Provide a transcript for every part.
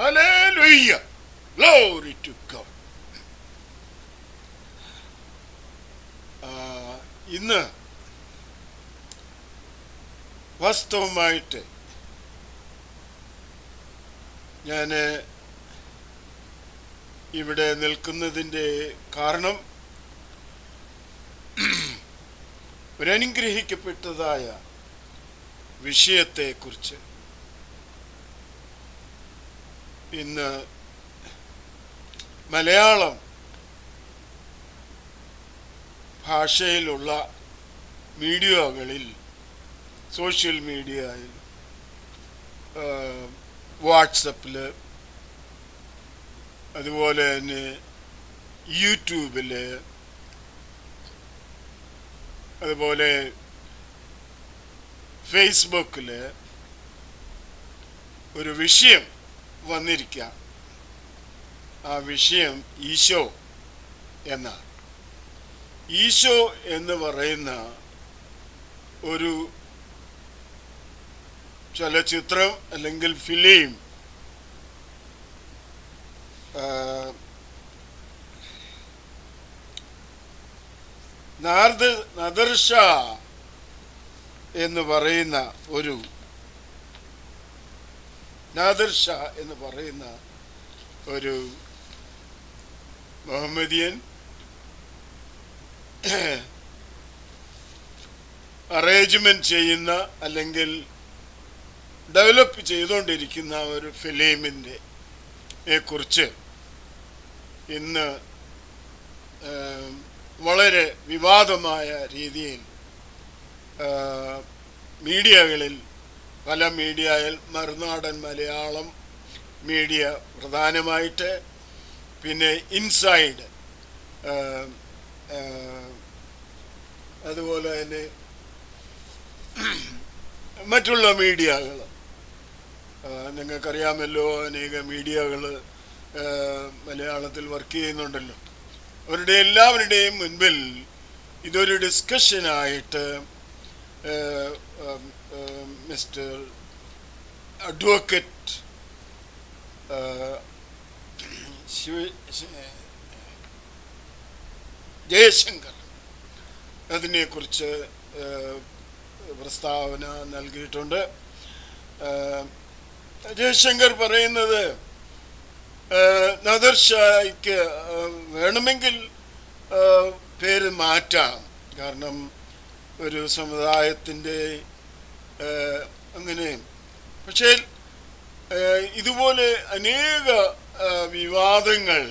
Hallelujah, glory to God. ഇന്ന് വാസ്തവമായിട്ട് ഞാൻ ഇവിടെ നിൽക്കുന്നതിൻ്റെ കാരണം ഒരനുഗ്രഹിക്കപ്പെട്ടതായ വിഷയത്തെക്കുറിച്ച് ഇന്ന് മലയാളം ഭാഷയിലുള്ള മീഡിയകളിൽ, സോഷ്യൽ മീഡിയയിൽ, വാട്സപ്പിൽ, അതുപോലെ തന്നെ യൂട്യൂബിൽ, അതുപോലെ ഫേസ്ബുക്കിൽ ഒരു വിഷയം വന്നിരിക്കാം. ആ വിഷയം ഈശോ എന്നാണ്. ഈശോ എന്ന് പറയുന്ന ഒരു ചലച്ചിത്രം അല്ലെങ്കിൽ ഫിലിം നാദിർ ഷാ എന്ന് പറയുന്ന ഒരു മുഹമ്മദിയൻ അറേഞ്ച്മെന്റ് ചെയ്യുന്ന അല്ലെങ്കിൽ ഡെവലപ്പ് ചെയ്തുകൊണ്ടിരിക്കുന്ന ഒരു ഫിലിമിനെ കുറിച്ച് ഇന്ന് വളരെ വിവാദമായ രീതിയിൽ മീഡിയകളിൽ, പല മീഡിയയിൽ, മറുനാടൻ മലയാളം മീഡിയ പ്രധാനമായിട്ട്, പിന്നെ ഇൻസൈഡ്, അതുപോലെ തന്നെ മറ്റുള്ള മീഡിയകൾ, നിങ്ങൾക്കറിയാമല്ലോ, അനേക മീഡിയകൾ മലയാളത്തിൽ വർക്ക് ചെയ്യുന്നുണ്ടല്ലോ. അവരുടെ എല്ലാവരുടെയും മുൻപിൽ ഇതൊരു ഡിസ്കഷനായിട്ട് മിസ്റ്റർ അഡ്വക്കേറ്റ് ജയശങ്കർ അതിനെക്കുറിച്ച് പ്രസ്താവന നൽകിയിട്ടുണ്ട്. ജയശങ്കർ പറയുന്നത് നാദിർ ഷായ്ക്ക് വേണമെങ്കിൽ പേര് മാറ്റാം, കാരണം ഒരു സമുദായത്തിൻ്റെ അങ്ങനെ. പക്ഷേ ഇതുപോലെ അനേക വിവാദങ്ങൾ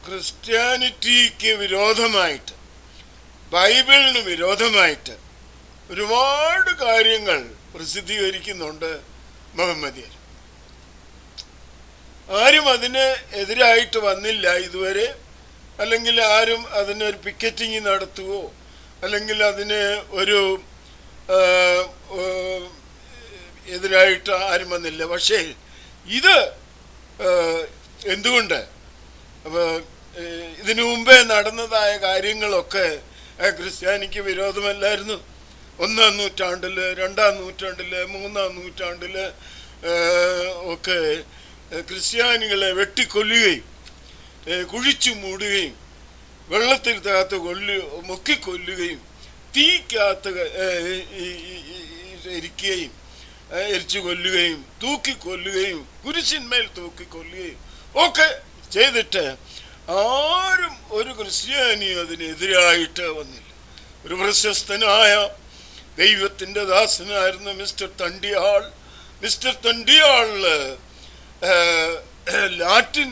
ക്രിസ്ത്യാനിറ്റിക്ക് വിരോധമായിട്ട്, ബൈബിളിന് വിരോധമായിട്ട് ഒരുപാട് കാര്യങ്ങൾ പ്രസിദ്ധീകരിക്കുന്നുണ്ട് മുഹമ്മദിയർ. ആരും അതിന് എതിരായിട്ട് വന്നില്ല ഇതുവരെ, അല്ലെങ്കിൽ ആരും അതിനൊരു പിക്കറ്റിങ് നടത്തുകയോ അല്ലെങ്കിൽ അതിന് ഒരു എതിരായിട്ട് ആരും വന്നില്ല. പക്ഷേ ഇത് എന്തുകൊണ്ട് ഇതിനു മുമ്പേ നടന്നതായ കാര്യങ്ങളൊക്കെ ക്രിസ്ത്യാനിക്ക് വിരോധമല്ലായിരുന്നു. 1-ാം നൂറ്റാണ്ടിൽ, 2-ാം നൂറ്റാണ്ടിൽ, 3-ാം നൂറ്റാണ്ടിൽ ഒക്കെ ക്രിസ്ത്യാനികളെ വെട്ടിക്കൊല്ലുകയും കുഴിച്ചു മൂടുകയും വെള്ളത്തിൽ താകത്ത് മുക്കിക്കൊല്ലുകയും തീക്കകത്ത് ഇരിക്കുകയും എരിച്ചു കൊല്ലുകയും തൂക്കിക്കൊല്ലുകയും കുരിശിന്മേൽ തൂക്കിക്കൊല്ലുകയും ഒക്കെ ചെയ്തിട്ട് ആരും ഒരു ക്രിസ്ത്യാനിയും അതിനെതിരായിട്ട് വന്നില്ല. ഒരു പ്രശസ്തനായ ദൈവത്തിൻ്റെ ദാസനായിരുന്ന മിസ്റ്റർ തണ്ടിയാൾ ലാറ്റിൻ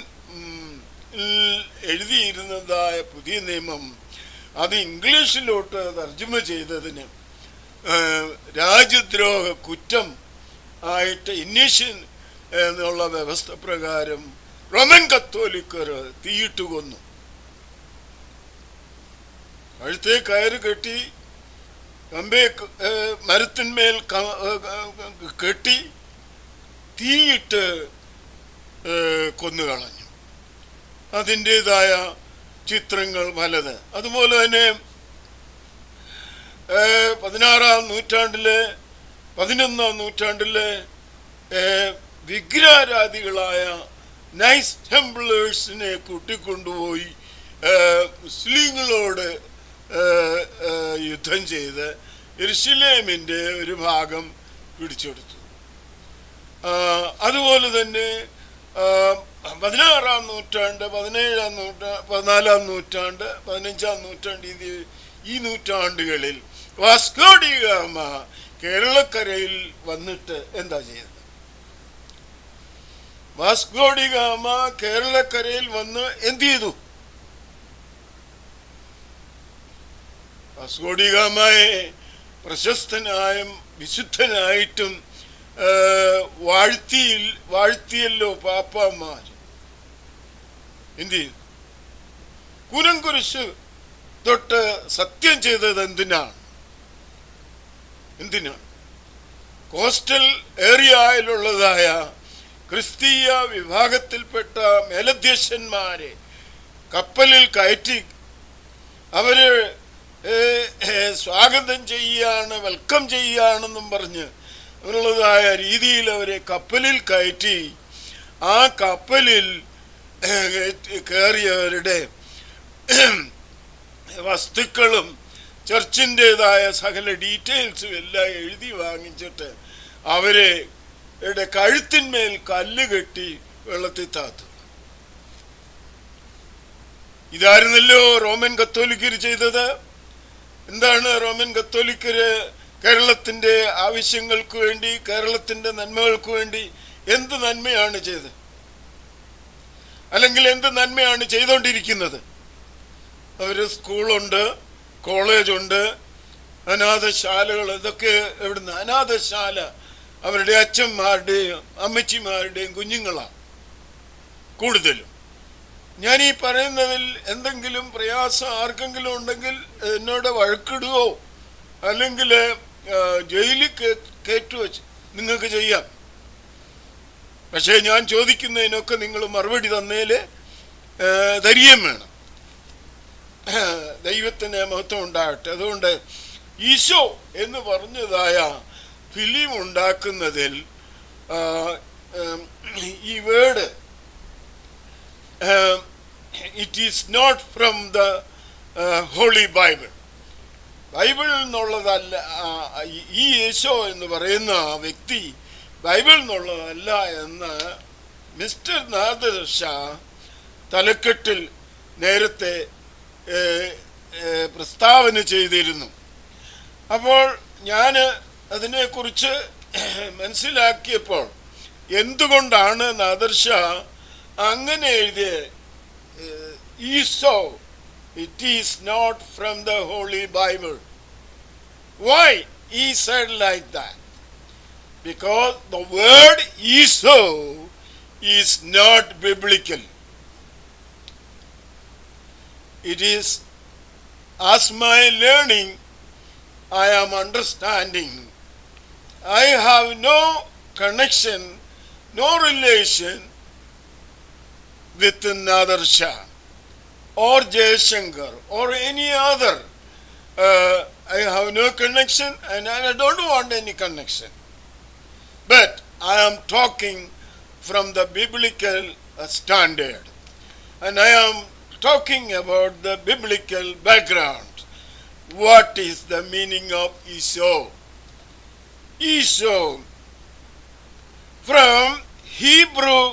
എഴുതിയിരുന്നതായ പുതിയ നിയമം അത് ഇംഗ്ലീഷിലോട്ട് തർജ്ജമ ചെയ്തതിന് രാജ്യദ്രോഹ കുറ്റം ആയിട്ട് ഇനീഷ്യൻ എന്നുള്ള വ്യവസ്ഥ പ്രകാരം റോമൻ കത്തോലിക്കർ തീയിട്ട് കൊന്നു. കഴുത്തേ കയറ് കെട്ടി മരത്തിന്മേൽ കെട്ടി തീയിട്ട് കൊന്നുകളഞ്ഞു. അതിൻ്റെതായ ചിത്രങ്ങൾ പലത്. അതുപോലെ തന്നെ 16-ാം നൂറ്റാണ്ടിലെ 11-ാം നൂറ്റാണ്ടിലെ വിഗ്രഹാരാധികളായ നൈസ് ടെംപ്ലേഴ്സിനെ കൂട്ടിക്കൊണ്ടുപോയി മുസ്ലിങ്ങളോട് യുദ്ധം ചെയ്ത് യെരുശലേമിൻ്റെ ഒരു ഭാഗം പിടിച്ചെടുത്തു. അതുപോലെ തന്നെ 16-ാം നൂറ്റാണ്ട്, 17-ാം നൂറ്റാണ്ട്, 14-ാം നൂറ്റാണ്ട്, 15-ാം നൂറ്റാണ്ട്, ഈ നൂറ്റാണ്ടുകളിൽ വാസ്കോ ഡി ഗാമ കേരളക്കരയിൽ വന്നിട്ട് എന്താ ചെയ്തത്? വാസ്കോ ഡി ഗാമ കേരളക്കരയിൽ വന്ന് എന്ത് ചെയ്തു? വാസ്കോ ഡി ഗാമയെ പ്രശസ്തനായും വിശുദ്ധനായിട്ടും വാഴ്ത്തിയല്ലോ പാപ്പാമാർ. എന്ത് ചെയ്തു? കൂനംകുരിശ് തൊട്ട് സത്യം ചെയ്തത് എന്തിനാണ്? കോസ്റ്റൽ ഏരിയയിലുള്ളതായ ക്രിസ്തീയ വിഭാഗത്തിൽപ്പെട്ട മേലധ്യക്ഷന്മാരെ കപ്പലിൽ കയറ്റി അവര് സ്വാഗതം ചെയ്യാണ്, വെൽക്കം ചെയ്യാണെന്നും പറഞ്ഞ് ഉള്ളതായ രീതിയിൽ അവരെ കപ്പലിൽ കയറ്റി ആ കപ്പലിൽ കയറിയവരുടെ വസ്തുക്കളും ചർച്ചിൻ്റെതായ സകല ഡീറ്റെയിൽസും എല്ലാം എഴുതി വാങ്ങിച്ചിട്ട് അവരുടെ കഴുത്തിന്മേൽ കല്ല് കെട്ടി വെള്ളത്തിൽ താത്തു. ഇതായിരുന്നല്ലോ റോമൻ കത്തോലിക്കർ ചെയ്തത്. എന്താണ് റോമൻ കത്തോലിക്കര് കേരളത്തിൻ്റെ ആവശ്യങ്ങൾക്ക് വേണ്ടി, കേരളത്തിൻ്റെ നന്മകൾക്ക് വേണ്ടി എന്ത് നന്മയാണ് ചെയ്തത്? അല്ലെങ്കിൽ എന്ത് നന്മയാണ് ചെയ്തുകൊണ്ടിരിക്കുന്നത്? അവർ സ്കൂളുണ്ട്, കോളേജുണ്ട്, അനാഥശാലകൾ. ഇതൊക്കെ എവിടുന്ന്? അനാഥശാല അവരുടെ അച്ഛന്മാരുടെയും അമ്മച്ചിമാരുടെയും കുഞ്ഞുങ്ങളാണ് കൂടുതലും. ഞാൻ ഈ പറയുന്നതിൽ എന്തെങ്കിലും പ്രയാസം ആർക്കെങ്കിലും ഉണ്ടെങ്കിൽ എന്നോട് വഴക്കിടുകയോ അല്ലെങ്കിൽ ജയിലിൽ കയറ്റുകയോ നിങ്ങൾക്ക് ചെയ്യാം. പക്ഷേ ഞാൻ ചോദിക്കുന്നതിനൊക്കെ നിങ്ങൾ മറുപടി തന്നേല് ധൈര്യം വേണം. ദൈവത്തിന് മഹത്വം ഉണ്ടാകട്ടെ. അതുകൊണ്ട് ഈശോ എന്ന് പറഞ്ഞതായ ഫിലിം ഉണ്ടാക്കുന്നതിൽ ഈ word it is not from the holy Bible, ബൈബിളിൽ നിന്നുള്ളതല്ല. ഈ യേശോ എന്ന് പറയുന്ന വ്യക്തി ബൈബിളിൽ നിന്നുള്ളതല്ല എന്ന് മിസ്റ്റർ നാദർ ഷാ തലക്കെട്ടിൽ നേരത്തെ പ്രസ്താവന ചെയ്തിരുന്നു. അപ്പോൾ ഞാൻ അതിനെക്കുറിച്ച് മനസ്സിലാക്കിയപ്പോൾ എന്തുകൊണ്ടാണ് നാദർ ഷാ അങ്ങനെ എഴുതിയ Isho it is not from the Holy Bible? Why he said like that? Because the word Esau is not biblical. It is, as my learning I am understanding, I have no connection, no relation with Nader Shah or Jayashankar or any other. I have no connection and I don't want any connection. But I am talking from the biblical standard and I am talking about the biblical background. What is the meaning of Esau? Esau from Hebrew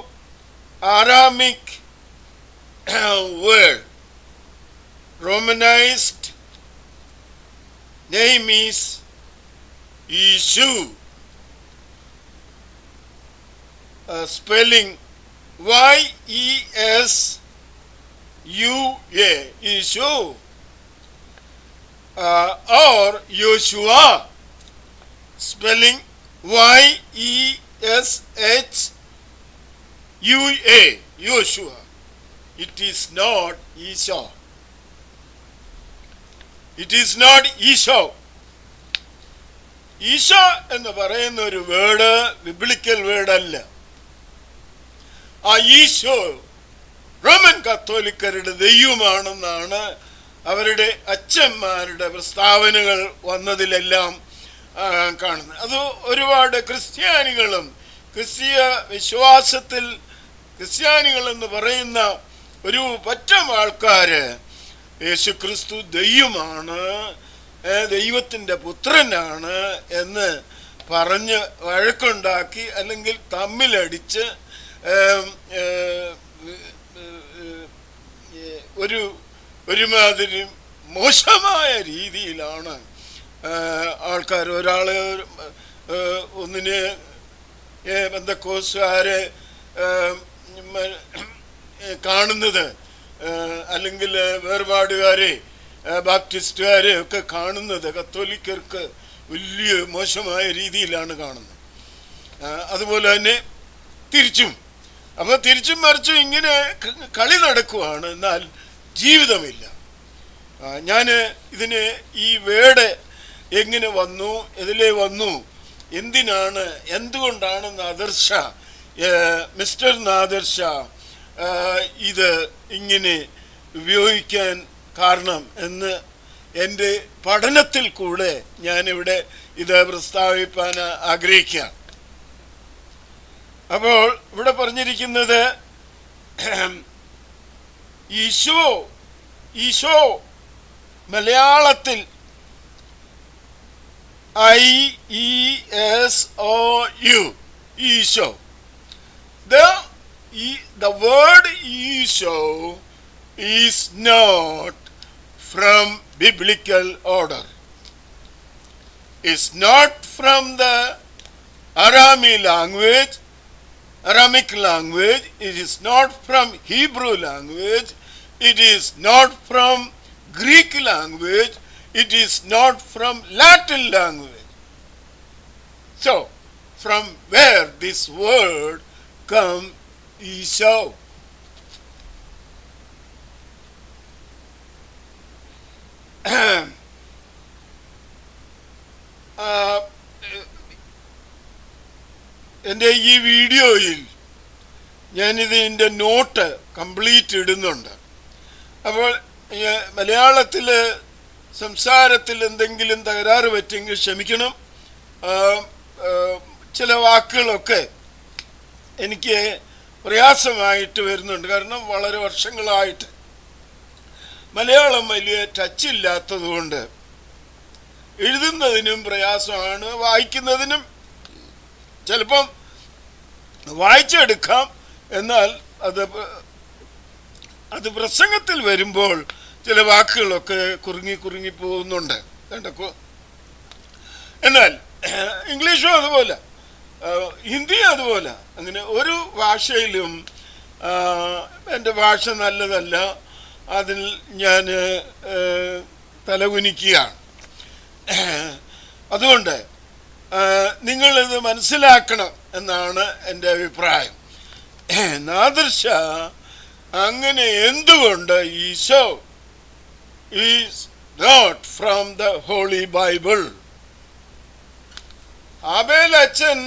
Aramaic word, Romanized name is Yeshu, spelling Y-E-S-U-A, Yeshu, or Yoshua, spelling Y-E-S-H-U-A, Yoshua. It is not Esau. It is not Esau. Isho എന്ന് പറയുന്ന ഒരു word biblical word അല്ല. ആ Isho Roman കത്തോലിക്കരുടെ ദൈവമാണെന്നാണ് അവരുടെ അച്ഛന്മാരുടെ പ്രസ്താവനകൾ വന്നതിലെല്ലാം കാണുന്നത്. അത് ഒരുപാട് ക്രിസ്ത്യാനികളും ക്രിസ്തീയ വിശ്വാസത്തിൽ ക്രിസ്ത്യാനികൾ എന്ന് പറയുന്ന ഒരു പറ്റം ആൾക്കാര് യേശുക്രിസ്തു ദൈവമാണ്, ദൈവത്തിൻ്റെ പുത്രനാണ് എന്ന് പറഞ്ഞ് വഴക്കുണ്ടാക്കി അല്ലെങ്കിൽ തമ്മിലടിച്ച് ഒരുമാതിരി മോശമായ രീതിയിലാണ് ആൾക്കാർ ഒരാളെ ഒന്നിനെ പെന്തക്കോസ്തുകാരെ കാണുന്നത്, അല്ലെങ്കിൽ വേർപാടുകാരെ ബാപ്റ്റിസ്റ്റുകാരെ ഒക്കെ കാണുന്നത് കത്തോലിക്കർക്ക് വലിയ മോശമായ രീതിയിലാണ് കാണുന്നത്. അതുപോലെ തന്നെ തിരിച്ചും. അപ്പോൾ തിരിച്ചും മറിച്ചും ഇങ്ങനെ കളി നടക്കുവാണ്, എന്നാൽ ജീവിതമില്ല. ഞാൻ ഇതിന് ഈ വേർഡ് എങ്ങനെ വന്നു, ഇതിലേ വന്നു, എന്തിനാണ്, എന്തുകൊണ്ടാണ് മിസ്റ്റർ നാദർ ഷാ ഇത് ഇങ്ങനെ ഉപയോഗിക്കാൻ കാരണം എന്ന് എൻ്റെ പഠനത്തിൽ കൂടെ ഞാനിവിടെ ഇത് പ്രസ്താവിപ്പാൻ ആഗ്രഹിക്കുകയാണ്. അപ്പോൾ ഇവിടെ പറഞ്ഞിരിക്കുന്നത് ഈശോ മലയാളത്തിൽ IESOU, Isho. The word Isho is not from biblical order. It's not from the Aramic language. It is not from Hebrew language. It is not from Greek language. It is not from Latin language. So, from where this word come, Isho? എൻ്റെ ഈ വീഡിയോയിൽ ഞാനിതിൻ്റെ not complete ഇടുന്നുണ്ട്. അപ്പോൾ മലയാളത്തിൽ സംസാരത്തിൽ എന്തെങ്കിലും തകരാറ് പറ്റെങ്കിൽ ക്ഷമിക്കണം. ചില വാക്കുകളൊക്കെ എനിക്ക് പ്രയാസമായിട്ട് വരുന്നുണ്ട്. കാരണം വളരെ വർഷങ്ങളായിട്ട് മലയാളം വലിയ ടച്ചില്ലാത്തത് കൊണ്ട് എഴുതുന്നതിനും പ്രയാസമാണ്, വായിക്കുന്നതിനും ചിലപ്പം വായിച്ചെടുക്കാം, എന്നാൽ അത് പ്രസംഗത്തിൽ വരുമ്പോൾ ചില വാക്കുകളൊക്കെ കുറുങ്ങി പോകുന്നുണ്ട്. എന്നാൽ ഇംഗ്ലീഷും അതുപോലെ, ഹിന്ദിയും അതുപോലെ. അങ്ങനെ ഒരു ഭാഷയിലും എൻ്റെ ഭാഷ നല്ലതല്ല, അതിൽ ഞാൻ തലകുനിക്കുകയാണ്. അതുകൊണ്ട് നിങ്ങളിത് മനസ്സിലാക്കണം എന്നാണ് എൻ്റെ അഭിപ്രായം. നാദർ ഷാ അങ്ങനെ എന്തുകൊണ്ട് Isho is not from the holy Bible? Abel അച്ഛൻ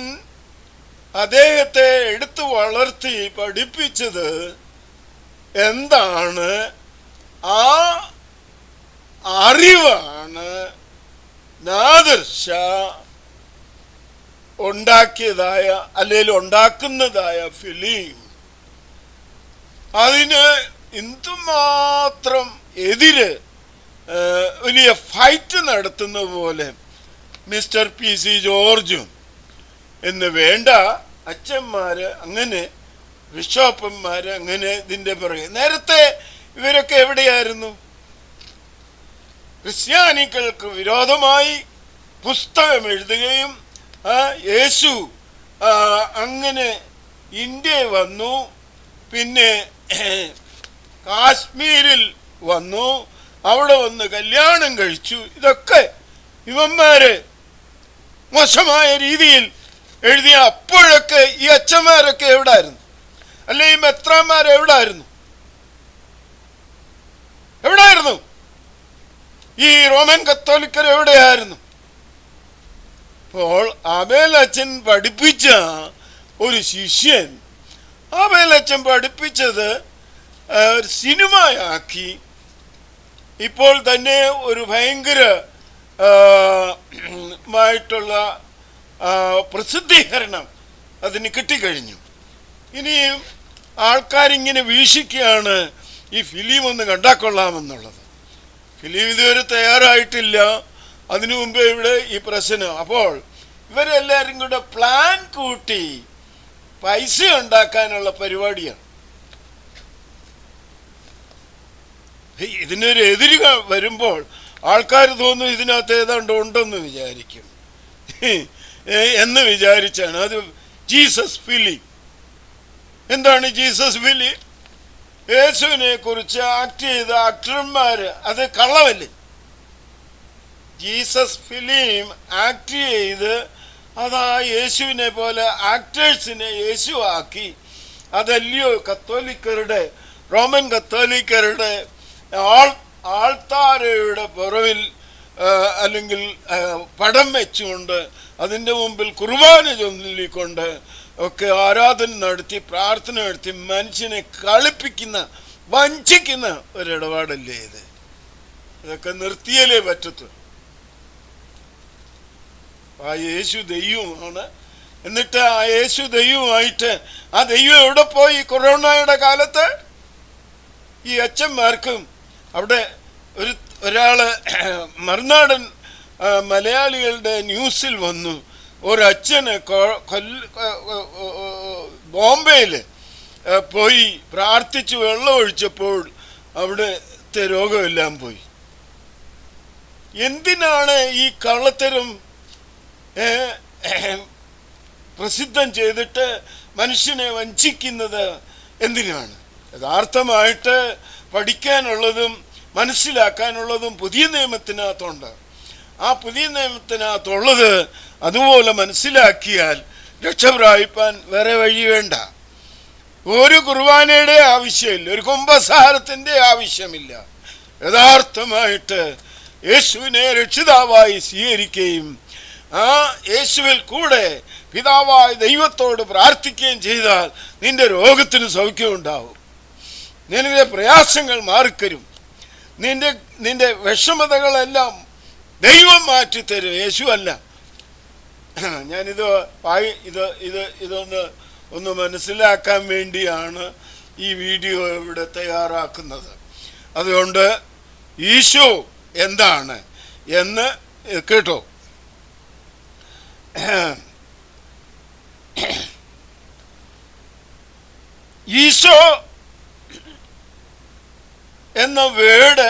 അദ്ദേഹത്തെ എടുത്തു വളർത്തി പഠിപ്പിച്ചത് എന്താണ്? ആ അറിവാണ് നാദർ ഷാ ഉണ്ടാക്കിയതായ അല്ലെങ്കിൽ ഉണ്ടാക്കുന്നതായ ഫിലിം. അതിന് എന്തുമാത്രം എതിര് വലിയ ഫൈറ്റ് നടത്തുന്ന പോലെ മിസ്റ്റർ PC ജോർജും എന്ന് വേണ്ട അച്ഛന്മാര്, അങ്ങനെ ബിഷപ്പന്മാര്, അങ്ങനെ ഇതിൻ്റെ പിറകെ. നേരത്തെ ഇവരൊക്കെ എവിടെയായിരുന്നു? ക്രിസ്ത്യാനികൾക്ക് വിരോധമായി പുസ്തകം എഴുതുകയും യേശു അങ്ങനെ ഇന്ത്യ വന്നു, പിന്നെ കാശ്മീരിൽ വന്നു, അവിടെ വന്ന് കല്യാണം കഴിച്ചു. ഇതൊക്കെ ഇവന്മാര് മോശമായ രീതിയിൽ എഴുതിയ. അപ്പോഴൊക്കെ ഈ അച്ഛന്മാരൊക്കെ എവിടായിരുന്നു? അല്ലെ ഈ മെത്രാന്മാർ എവിടായിരുന്നു? ഈ റോമൻ കത്തോലിക്കർ എവിടെയായിരുന്നു? അപ്പോൾ ആബേൽ അച്ഛൻ പഠിപ്പിച്ച ഒരു ശിഷ്യൻ, ആബേൽ അച്ഛൻ പഠിപ്പിച്ചത് ഒരു സിനിമയാക്കി ഇപ്പോൾ തന്നെ ഒരു ഭയങ്കര മായിട്ടുള്ള പ്രസിദ്ധീകരണം അതിന് കിട്ടിക്കഴിഞ്ഞു. ഇനിയും ആൾക്കാരിങ്ങനെ വീക്ഷിക്കുകയാണ് ഈ ഫിലിം ഒന്ന് കണ്ടാക്കൊള്ളാമെന്നുള്ളത്. ഫിലിം ഇതുവരെ തയ്യാറായിട്ടില്ല. അതിനു മുമ്പേ ഇവിടെ ഈ പ്രശ്നം. അപ്പോൾ ഇവരെല്ലാവരും കൂടെ പ്ലാൻ കൂട്ടി പൈസ ഉണ്ടാക്കാനുള്ള പരിപാടിയാണ്. ഇതിനൊരു എതിര് വരുമ്പോൾ ആൾക്കാർ തോന്നും ഇതിനകത്ത് ഏതാണ്ട് ഉണ്ടെന്ന് വിചാരിക്കും എന്ന് വിചാരിച്ചാണ്. അത് ജീസസ് ഫിലിം. എന്താണ് ജീസസ് ഫിലിം? യേശുവിനെ കുറിച്ച് ആക്ട് ചെയ്ത ആക്ടർമാര് അത് കള്ളമല്ലേ? ജീസസ് ഫിലിം ആക്ട് ചെയ്ത് അതാ യേശുവിനെ പോലെ ആക്ടേഴ്സിനെ യേശു ആക്കി. അതല്ലയോ കത്തോലിക്കരുടെ, റോമൻ കത്തോലിക്കരുടെ ആൾത്താരയുടെ പുറവിൽ അല്ലെങ്കിൽ പടം വെച്ചുകൊണ്ട് അതിൻ്റെ മുമ്പിൽ കുർബാന ചൊല്ലിക്കൊണ്ട് ഒക്കെ ആരാധന നടത്തി പ്രാർത്ഥന നടത്തി മനുഷ്യനെ കളിപ്പിക്കുന്ന, വഞ്ചിക്കുന്ന ഒരിടപാടല്ലേ ഇത്? ഇതൊക്കെ നിർത്തിയാലേ പറ്റത്തു. ആ യേശു ദൈവമാണ്. എന്നിട്ട് ആ യേശു ദൈവമായിട്ട് ആ ദൈവം എവിടെ പോയി? കൊറോണയുടെ കാലത്ത് ഈ അച്ഛന്മാർക്കും അവിടെ ഒരാള് മറുനാടൻ മലയാളികളുടെ ന്യൂസിൽ വന്നു, ഒരച്ഛന് ബോംബെയിൽ പോയി പ്രാർത്ഥിച്ച് വെള്ളം ഒഴിച്ചപ്പോൾ അവിടുത്തെ രോഗമെല്ലാം പോയി. എന്തിനാണ് ഈ കള്ളത്തരം പ്രസിദ്ധം ചെയ്തിട്ട് മനുഷ്യനെ വഞ്ചിക്കുന്നത്? എന്തിനാണ്? യഥാർത്ഥമായിട്ട് പഠിക്കാനുള്ളതും മനസ്സിലാക്കാനുള്ളതും പുതിയ നിയമത്തിനകത്തുണ്ട്. ആ പുതിയ നിയമത്തിനകത്തുള്ളത് അതുപോലെ മനസ്സിലാക്കിയാൽ രക്ഷപ്രാപിപ്പാൻ വേറെ വഴി വേണ്ട. ഒരു കുർബാനയുടെ ആവശ്യമില്ല, ഒരു കുംഭസാരത്തിൻ്റെ ആവശ്യമില്ല. യഥാർത്ഥമായിട്ട് യേശുവിനെ രക്ഷിതാവായി സ്വീകരിക്കുകയും ആ യേശുവിൽ കൂടെ പിതാവായ ദൈവത്തോട് പ്രാർത്ഥിക്കുകയും ചെയ്താൽ നിന്റെ രോഗത്തിന് സൗഖ്യമുണ്ടാവും. നിന്റെ പ്രയാസങ്ങൾ മാറിക്കരും. നിന്റെ വിഷമതകളെല്ലാം ദൈവം മാറ്റിത്തരും, യേശു അല്ല. ഞാനിത് ഇതൊന്ന് മനസ്സിലാക്കാൻ വേണ്ടിയാണ് ഈ വീഡിയോ ഇവിടെ തയ്യാറാക്കുന്നത്. അതുകൊണ്ട് ഈശോ എന്താണ് എന്ന് കേട്ടോ. ഈശോ എന്ന വേർഡ്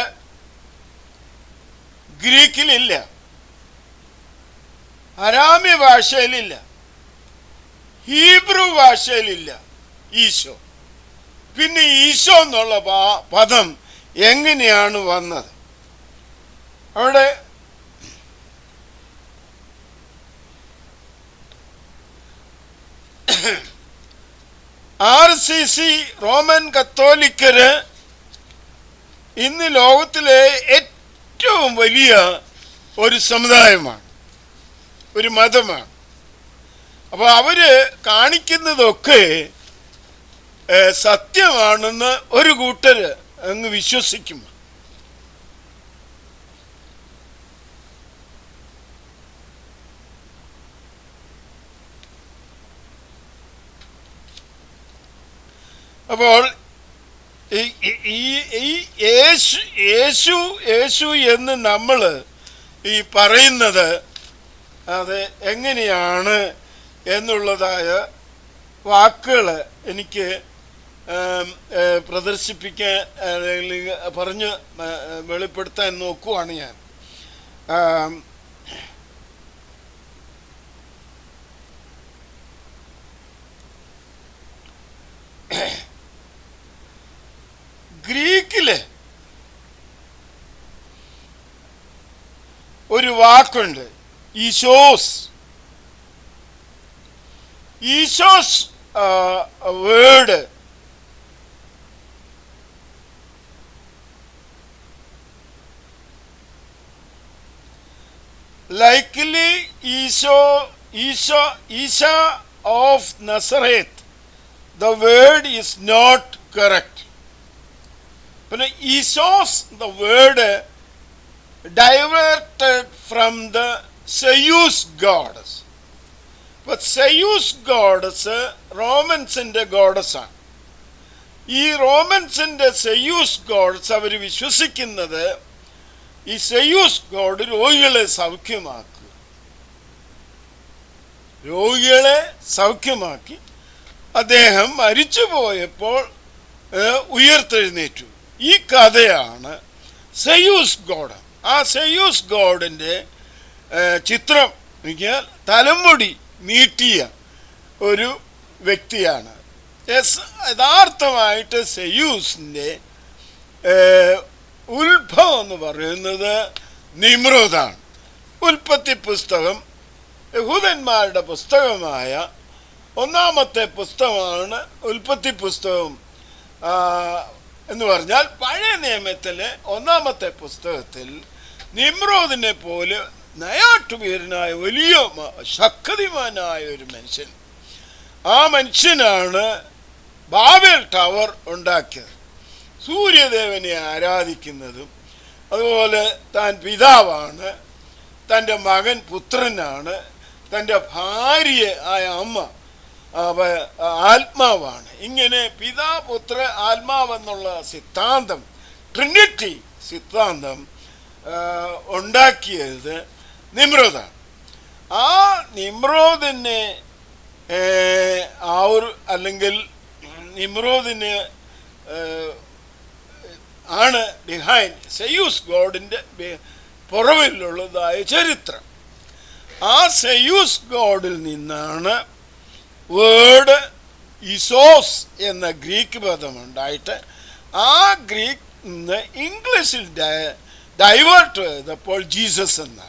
ഗ്രീക്കിലില്ല, അരാമ്യ ഭാഷയിലില്ല, ഹീബ്രു ഭാഷയിലില്ല ഈശോ. പിന്നെ ഈശോ എന്നുള്ള പദം എങ്ങനെയാണ് വന്നത്? അവിടെ RCC റോമൻ കത്തോലിക്കര് ഇന്ന് ലോകത്തിലെ ഏറ്റവും വലിയ ഒരു സമുദായമാണ്, ഒരു മതമാണ്. അപ്പോൾ അവര് കാണിക്കുന്നതൊക്കെ സത്യമാണെന്ന് ഒരു കൂട്ടര് അങ്ങ് വിശ്വസിക്കും. അപ്പോൾ ഈ യേശു എന്ന് നമ്മൾ ഈ പറയുന്നത് അത് എങ്ങനെയാണ് എന്നുള്ളതായ വാക്കുകൾ എനിക്ക് പ്രദർശിപ്പിക്കാൻ പറഞ്ഞ് വെളിപ്പെടുത്താൻ നോക്കുവാണ് ഞാൻ. ഗ്രീക്കില് ഒരു വാക്കുണ്ട്, ഈശോസ്. ഈശോസ് word likely Isa of Nazareth. The word is not correct. But Isos, the word diverted from the Zeus goddess. ഇപ്പൊ സെയൂസ് ഗോഡസ് റോമൻസിന്റെ ഗോഡസാണ്. ഈ റോമൻസിന്റെ സെയൂസ് ഗോഡ്സ് അവർ വിശ്വസിക്കുന്നത് ഈ സെയൂസ് ഗോഡ് രോഗികളെ സൗഖ്യമാക്കി അദ്ദേഹം മരിച്ചു പോയപ്പോൾ ഉയർത്തെഴുന്നേറ്റു. ഈ കഥയാണ് സെയൂസ് ഗോഡ്. ആ സെയൂസ് ഗോഡിൻ്റെ ചിത്രം നോക്കിയാൽ തലമുടി നീട്ടിയ ഒരു വ്യക്തിയാണ്. യഥാർത്ഥമായിട്ട് സെയൂസിൻ്റെ ഉത്ഭവം എന്ന് പറയുന്നത് നിമ്രോദാണ്. ഉൽപ്പത്തി പുസ്തകം യഹൂദന്മാരുടെ പുസ്തകമായ ഒന്നാമത്തെ പുസ്തകമാണ് ഉൽപ്പത്തി പുസ്തകം എന്ന് പറഞ്ഞാൽ പഴയ നിയമത്തിലെ ഒന്നാമത്തെ പുസ്തകത്തിൽ നിമ്രോദിനെ പോലെ നയാട്ടുവീരനായ വലിയ ശക്തിമാനായ ഒരു മനുഷ്യൻ, ആ മനുഷ്യനാണ് ബാബേൽ ടവർ ഉണ്ടാക്കിയത്. സൂര്യദേവനെ ആരാധിക്കുന്നതും അതുപോലെ താൻ പിതാവാണ്, തൻ്റെ മകൻ പുത്രനാണ്, തൻ്റെ ഭാര്യ ആയ അമ്മ ആത്മാവാണ്. ഇങ്ങനെ പിതാ പുത്ര ആത്മാവെന്നുള്ള സിദ്ധാന്തം, ട്രിനിറ്റി സിദ്ധാന്തം ഉണ്ടാക്കിയത് നിമ്രോദാണ്. ആ നിമ്രോദിനെ അല്ലെങ്കിൽ നിമ്രോദിന് ആണ് ബിഹൈൻഡ് സെയൂസ് ഗോഡിൻ്റെ പുറവിലുള്ളതായ ചരിത്രം. ആ സെയൂസ് ഗോഡിൽ നിന്നാണ് വേർഡ് ഇസോസ് എന്ന ഗ്രീക്ക് പദമുണ്ടായിട്ട് ആ ഗ്രീക്ക് നിന്ന് ഇംഗ്ലീഷിൽ ഡൈവേർട്ട് ചെയ്തപ്പോൾ ജീസസ് എന്നാക്കി.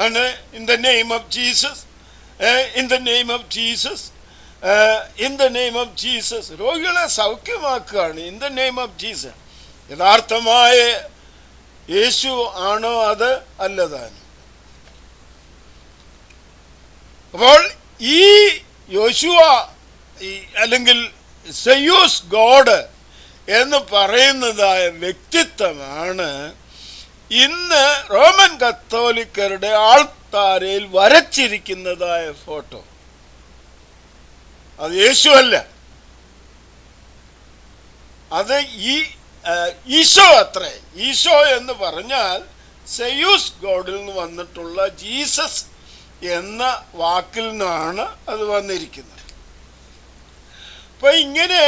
ആണ് in the name of Jesus, in the name of Jesus, in the name of Jesus. രോഗികളെ സൗഖ്യമാക്കുകയാണ് in the name of Jesus. യഥാർത്ഥമായ യേശു ആണോ അത് അല്ലതാനും. അപ്പോൾ ഈ യോശുവ അല്ലെങ്കിൽ സെയൂസ് ഗോഡ് എന്ന് പറയുന്നതായ വ്യക്തിത്വമാണ് ഇന്ന് റോമൻ കത്തോലിക്കരുടെ ആൾത്താരയിൽ വരച്ചിരിക്കുന്നതായ ഫോട്ടോ. അത് യേശു അല്ല, അത് ഈശോ അത്രേ. ഈശോ എന്ന് പറഞ്ഞാൽ സെയൂസ് ഗോഡിൽ നിന്ന് വന്നിട്ടുള്ള ജീസസ് എന്ന വാക്കിൽ നിന്നാണ് അത് വന്നിരിക്കുന്നത്. അപ്പൊ ഇങ്ങനെ,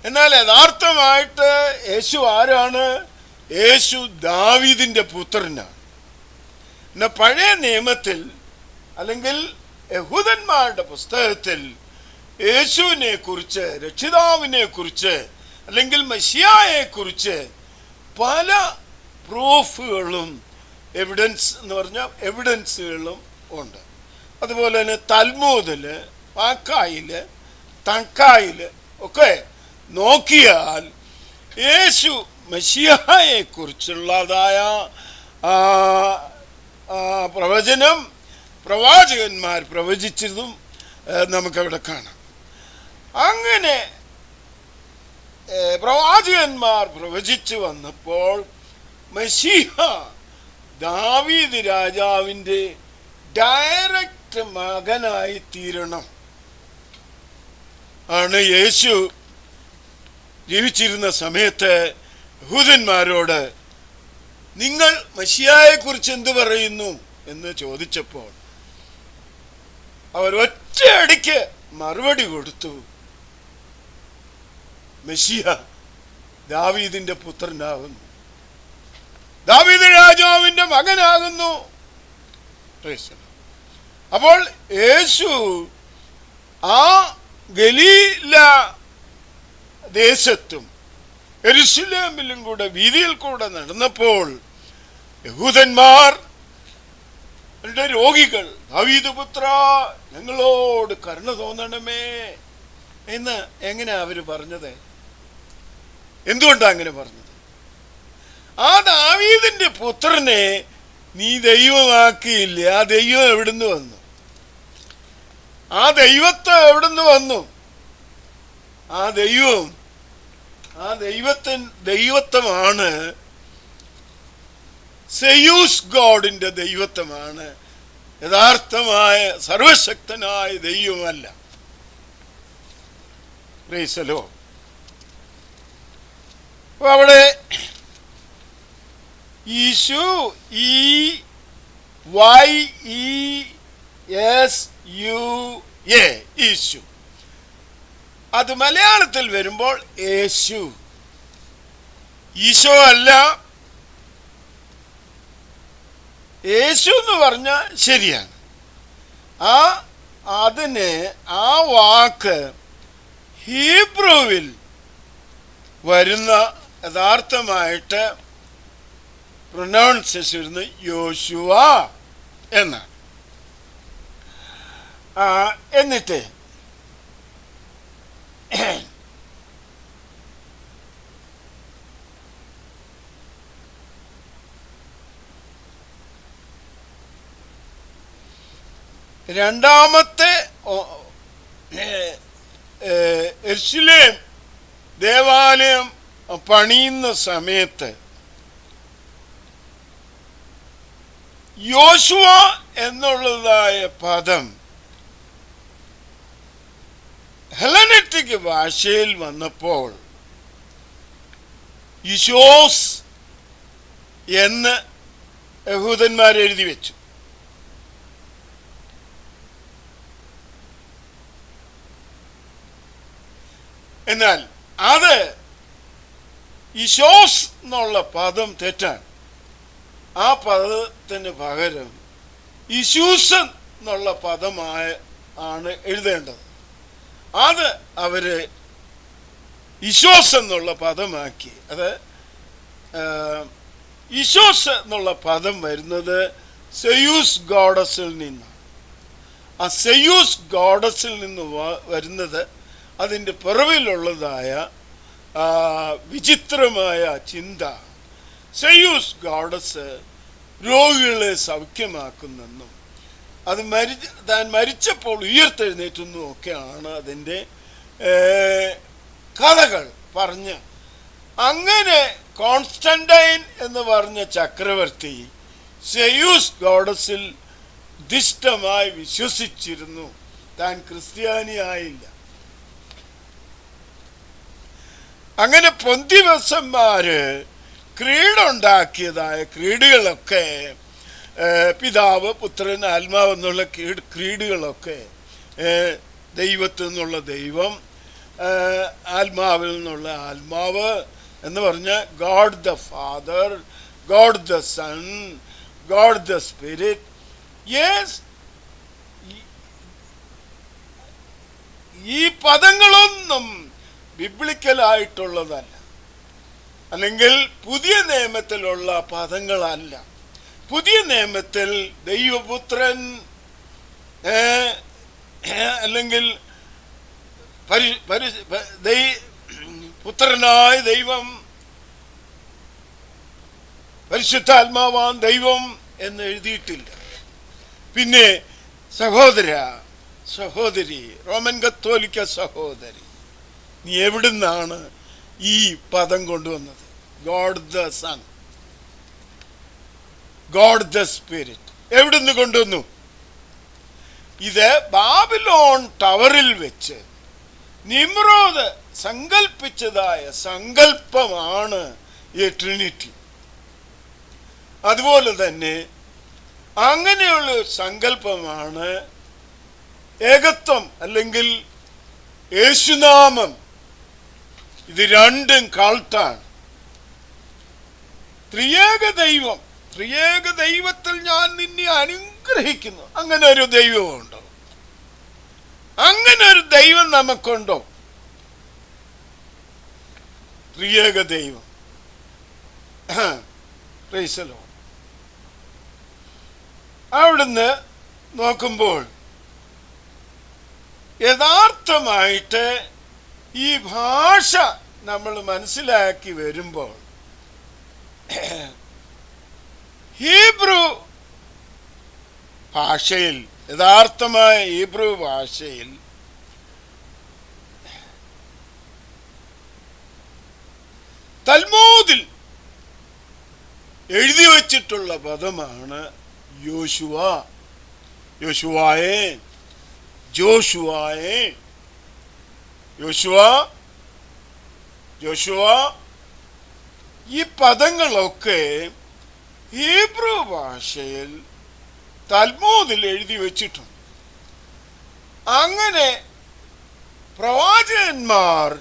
എന്നാൽ യഥാർത്ഥമായിട്ട് യേശു ആരാണ്? യേശു ദാവീദിന്റെ പുത്രനാണ്. പിന്നെ പഴയ നിയമത്തിൽ അല്ലെങ്കിൽ യഹൂദന്മാരുടെ പുസ്തകത്തിൽ യേശുവിനെ കുറിച്ച്, രക്ഷിതാവിനെ കുറിച്ച് അല്ലെങ്കിൽ മെശിയായെ കുറിച്ച് പല പ്രൂഫുകളും എവിഡൻസ് എന്ന് പറഞ്ഞാൽ എവിഡൻസുകളും ഉണ്ട്. അതുപോലെ തന്നെ തൽമൂദില്, വാക്കായില്, തങ്കായില് ഒക്കെ നോക്കിയാൽ യേശു മെശിയായെ കുറിച്ചുള്ളതായ പ്രവചനം പ്രവാചകന്മാർ പ്രവചിച്ചതും നമുക്കവിടെ കാണാം. അങ്ങനെ പ്രവാചകന്മാർ പ്രവചിച്ചു വന്നപ്പോൾ മെശിഹ ദാവീദ് രാജാവിൻ്റെ ഡയറക്റ്റ് മകനായി തീരണം ആണ് യേശു ജീവിച്ചിരുന്ന സമയത്ത് യഹൂദന്മാരോട് നിങ്ങൾ മെശിയായെ കുറിച്ച് എന്ത് പറയുന്നു എന്ന് ചോദിച്ചപ്പോൾ അവർ ഒറ്റയടിക്ക് മറുപടി കൊടുത്തു, മെശിയ ദാവീദിന്റെ പുത്രനാകുന്നു, ദാവീദ് രാജാവിന്റെ മകനാകുന്നു. അപ്പോൾ യേശു ആ ഗലീല ദേശത്തും യെരുശലേമിലും കൂടെ വീതിയിൽ കൂടെ നടന്നപ്പോൾ യഹൂദന്മാർ രോഗികൾ, ദാവീദ് പുത്ര ഞങ്ങളോട് കരുണ തോന്നണമേ എന്ന് എങ്ങനെയാ അവര് പറഞ്ഞത്? എന്തുകൊണ്ടാ അങ്ങനെ പറഞ്ഞത്? ആ ദാവീദിന്റെ പുത്രനെ നീ ദൈവമാക്കിയില്ല. ആ ദൈവം എവിടുന്ന് വന്നു? ആ ദൈവത്തെ എവിടുന്ന് വന്നു? ആ ദൈവത്വമാണ് സെയൂസ് ഗോഡിന്റെ ദൈവത്വമാണ് യഥാർത്ഥമായ സർവശക്തനായ ദൈവമല്ല. Praise the Lord. അപ്പോൾ അവിടെ യേശു, യേശു, അത് മലയാളത്തിൽ വരുമ്പോൾ യേശു, ഈശോ അല്ല. യേശു എന്ന് പറഞ്ഞാൽ ശരിയാണ്. അതിന് ആ വാക്ക് ഹീബ്രുവിൽ വരുന്ന യഥാർത്ഥമായിട്ട് പ്രൊനൗൺസിയേഷൻ വരുന്നത് യോശുവ എന്നാണ്. എന്നിട്ട് രണ്ടാമത്തെ യെരുശലേം ദേവാലയം പണിയുന്ന സമയത്ത് യോശുവ എന്നുള്ളതായ പദം ഹെലനിറ്റിക് ഭാഷയിൽ വന്നപ്പോൾ യിശോസ് എന്ന് യഹൂദന്മാർ എഴുതി വെച്ചു. എന്നാൽ അത് യിശോസ് എന്നുള്ള പദം തെറ്റാണ്. ആ പദത്തിന് പകരം യിശൂസൻ എന്നുള്ള പദമാണ് എഴുതേണ്ടത്. അത് അവര് യിശോസ് എന്നുള്ള പദമാക്കി. അത് യിശോസ് എന്നുള്ള പദം വരുന്നത് സെയൂസ് ഗോഡസിൽ നിന്നാണ്. ആ സെയൂസ് ഗോഡസിൽ നിന്ന് വരുന്നത് അതിൻ്റെ പിറവിലുള്ളതായ വിചിത്രമായ ചിന്ത. സെയൂസ് ഗോഡസ് രോഗികളെ സൗഖ്യമാക്കുന്നെന്നും അത് താൻ മരിച്ചപ്പോൾ ഉയർത്തെഴുന്നേറ്റെന്നും ഒക്കെയാണ് അതിൻ്റെ കഥകൾ പറഞ്ഞ്. അങ്ങനെ കോൺസ്റ്റന്റൈൻ എന്ന് പറഞ്ഞ ചക്രവർത്തി സെയൂസ് ഗോഡസിൽ ഉദ്ദിഷ്ടമായി വിശ്വസിച്ചിരുന്നു. താൻ ക്രിസ്ത്യാനിയായില്ല. അങ്ങനെ പൊന്തിവസന്മാര് ക്രീഡുണ്ടാക്കിയതായ ക്രീഡുകളൊക്കെ, പിതാവ്, പുത്രൻ, ആത്മാവ് എന്നുള്ള ക്രീഡുകളൊക്കെ, ദൈവത്തിൽ നിന്നുള്ള ദൈവം, ആത്മാവിൽ നിന്നുള്ള ആത്മാവ് എന്ന് പറഞ്ഞ God the father, God the son, God the spirit. Yes, ഈ പദങ്ങളൊന്നും ബിബ്ലിക്കലായിട്ടുള്ളതല്ല, അല്ലെങ്കിൽ പുതിയ നിയമത്തിലുള്ള പദങ്ങളല്ല. പുതിയ നിയമത്തിൽ ദൈവപുത്രൻ അല്ലെങ്കിൽ പുത്രനായ ദൈവം, പരിശുദ്ധാത്മാവാൻ ദൈവം എന്ന് എഴുതിയിട്ടില്ല. പിന്നെ സഹോദരി, റോമൻ കത്തോലിക്ക സഹോദരി, നീ എവിടുന്നാണ് ഈ പദം കൊണ്ടുവന്നത്? God the son, God the spirit എവിടുന്ന് കൊണ്ടുവന്നു? ഇത് ബാബിലോൺ ടവറിൽ വെച്ച് നിമ്രോദ് സങ്കൽപ്പിച്ചതായ സങ്കല്പമാണ് ഈ ട്രിനിറ്റി. അതുപോലെ തന്നെ അങ്ങനെയുള്ള സങ്കല്പമാണ് ഏകത്വം അല്ലെങ്കിൽ യേശുനാമം. ഇത് രണ്ടും കൾട്ടാണ്. ത്രിയേക ദൈവത്തിൽ ഞാൻ നിന്നെ അനുഗ്രഹിക്കുന്നു. അങ്ങനെ ഒരു ദൈവമുണ്ടോ? അങ്ങനെ ഒരു ദൈവം നമുക്കുണ്ടോ? ത്രിയേക ദൈവം. Praise the Lord. അവിടുന്ന് നോക്കുമ്പോൾ യഥാർത്ഥമായിട്ട് ഈ ഭാഷ നമ്മൾ മനസ്സിലാക്കി വരുമ്പോൾ ഹീബ്രു ഭാഷയിൽ, യഥാർത്ഥമായ ഹീബ്രു ഭാഷയിൽ തൽമൂദിൽ എഴുതി വച്ചിട്ടുള്ള പദമാണ് യോശുവ ജോഷുവ ഈ പദങ്ങളൊക്കെ ഹീബ്രു ഭാഷയിൽ തൽമൂദിൽ എഴുതി വച്ചിട്ടുണ്ട്. അങ്ങനെ പ്രവാചകന്മാർ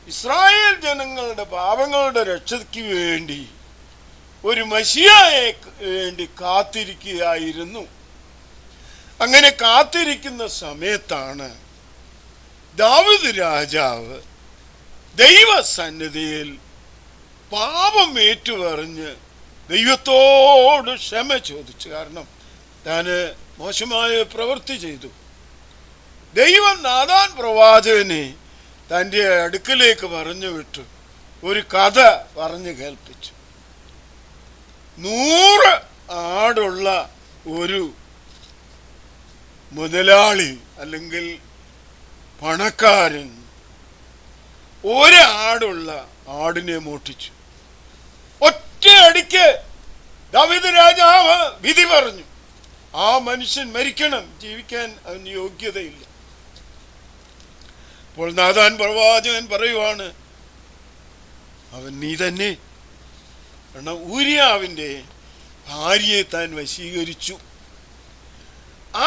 ഇസ്രായേൽ ജനങ്ങളുടെ പാപങ്ങളുടെ രക്ഷയ്ക്ക് വേണ്ടി ഒരു മശിയായെ വേണ്ടി കാത്തിരിക്കുകയായിരുന്നു. അങ്ങനെ കാത്തിരിക്കുന്ന സമയത്താണ് ദാവീദ് രാജാവ് ദൈവസന്നിധിയിൽ പാപം ഏറ്റുപറഞ്ഞ് ദൈവത്തോട് ക്ഷമ ചോദിച്ചു. കാരണം താന് മോശമായ പ്രവൃത്തി ചെയ്തു. ദൈവം നാഥാൻ പ്രവാചകനെ തൻ്റെ അടുക്കലേക്ക് പറഞ്ഞു വിട്ടു, ഒരു കഥ പറഞ്ഞു കേൾപ്പിച്ചു. 100 ആടുള്ള ഒരു മുതലാളി അല്ലെങ്കിൽ പണക്കാരൻ ഒരാടുള്ള ആടിനെ മോഷ്ടിച്ചു. ഒറ്റയടിക്ക് ദാവീദ് രാജാവ് വിധി പറഞ്ഞു, ആ മനുഷ്യൻ മരിക്കണം, ജീവിക്കാൻ അവന് യോഗ്യതയില്ല. അപ്പോൾ നാഥാൻ പ്രവാചകൻ പറയുവാണ്, അവൻ നീ തന്നെ. കാരണം ഊരിയാവിൻ്റെ ഭാര്യയെ താൻ വശീകരിച്ചു.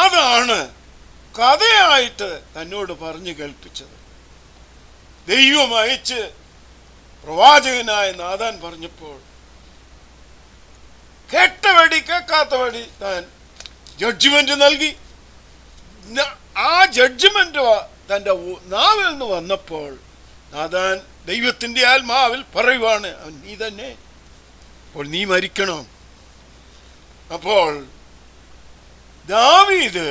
അതാണ് കഥയായിട്ട് തന്നോട് പറഞ്ഞു കേൾപ്പിച്ചത്. ദൈവം അയച്ച് പ്രവാചകനായ നാഥാൻ പറഞ്ഞപ്പോൾ കേട്ട വഴി കേൾക്കാത്ത വഴി താൻ ജഡ്ജ്മെന്റ് നൽകി. ആ ജഡ്ജ്മെന്റ് തൻ്റെ നാവിൽ നിന്ന് വന്നപ്പോൾ നാഥാൻ ദൈവത്തിൻ്റെ ആത്മാവിൽ പറയുവാണ്, അവൻ നീ തന്നെ, അപ്പോൾ നീ മരിക്കണം. അപ്പോൾ ദാവീദ്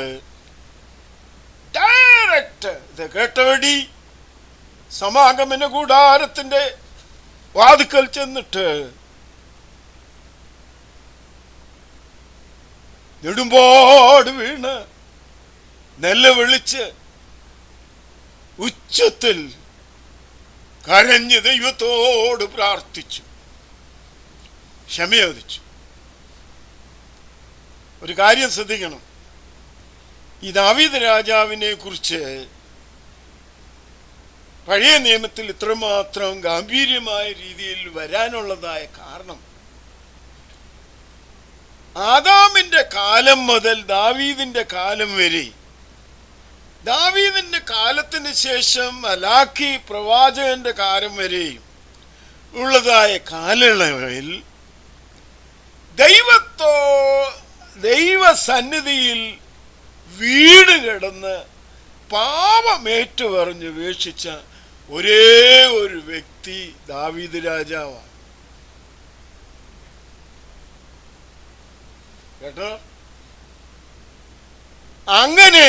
ഡയറക്റ്റ് ഇത് കേട്ടവടി സമാഗമന കൂടാരത്തിന്റെ വാതിക്കൽ ചെന്നിട്ട് നെടുമ്പോട് വീണ് നിലവിളിച്ച് ഉച്ചത്തിൽ കരഞ്ഞ് ദൈവത്തോട് പ്രാർത്ഥിച്ചു, ക്ഷമയോദിച്ചു. ഒരു കാര്യം ശ്രദ്ധിക്കണം, ഈ ദാവീദ് രാജാവിനെ കുറിച്ച് പഴയ നിയമത്തിൽ ഇത്രമാത്രം ഗാംഭീര്യമായ രീതിയിൽ വരാനുള്ളതായ കാരണം, ആദാമിന്റെ കാലം മുതൽ ദാവീദിന്റെ കാലം വരെ, ദാവീദിന്റെ കാലത്തിന് ശേഷം മലാഖി പ്രവാചകന്റെ കാലം വരെയും ഉള്ളതായ കാലയളവിൽ ദൈവസന്നിധിയിൽ വീട് കിടന്ന് പാപമേറ്റു പറഞ്ഞ് വീക്ഷിച്ച ഒരേ ഒരു വ്യക്തി ദാവീദ് രാജാവാണ്. കേട്ടോ? അങ്ങനെ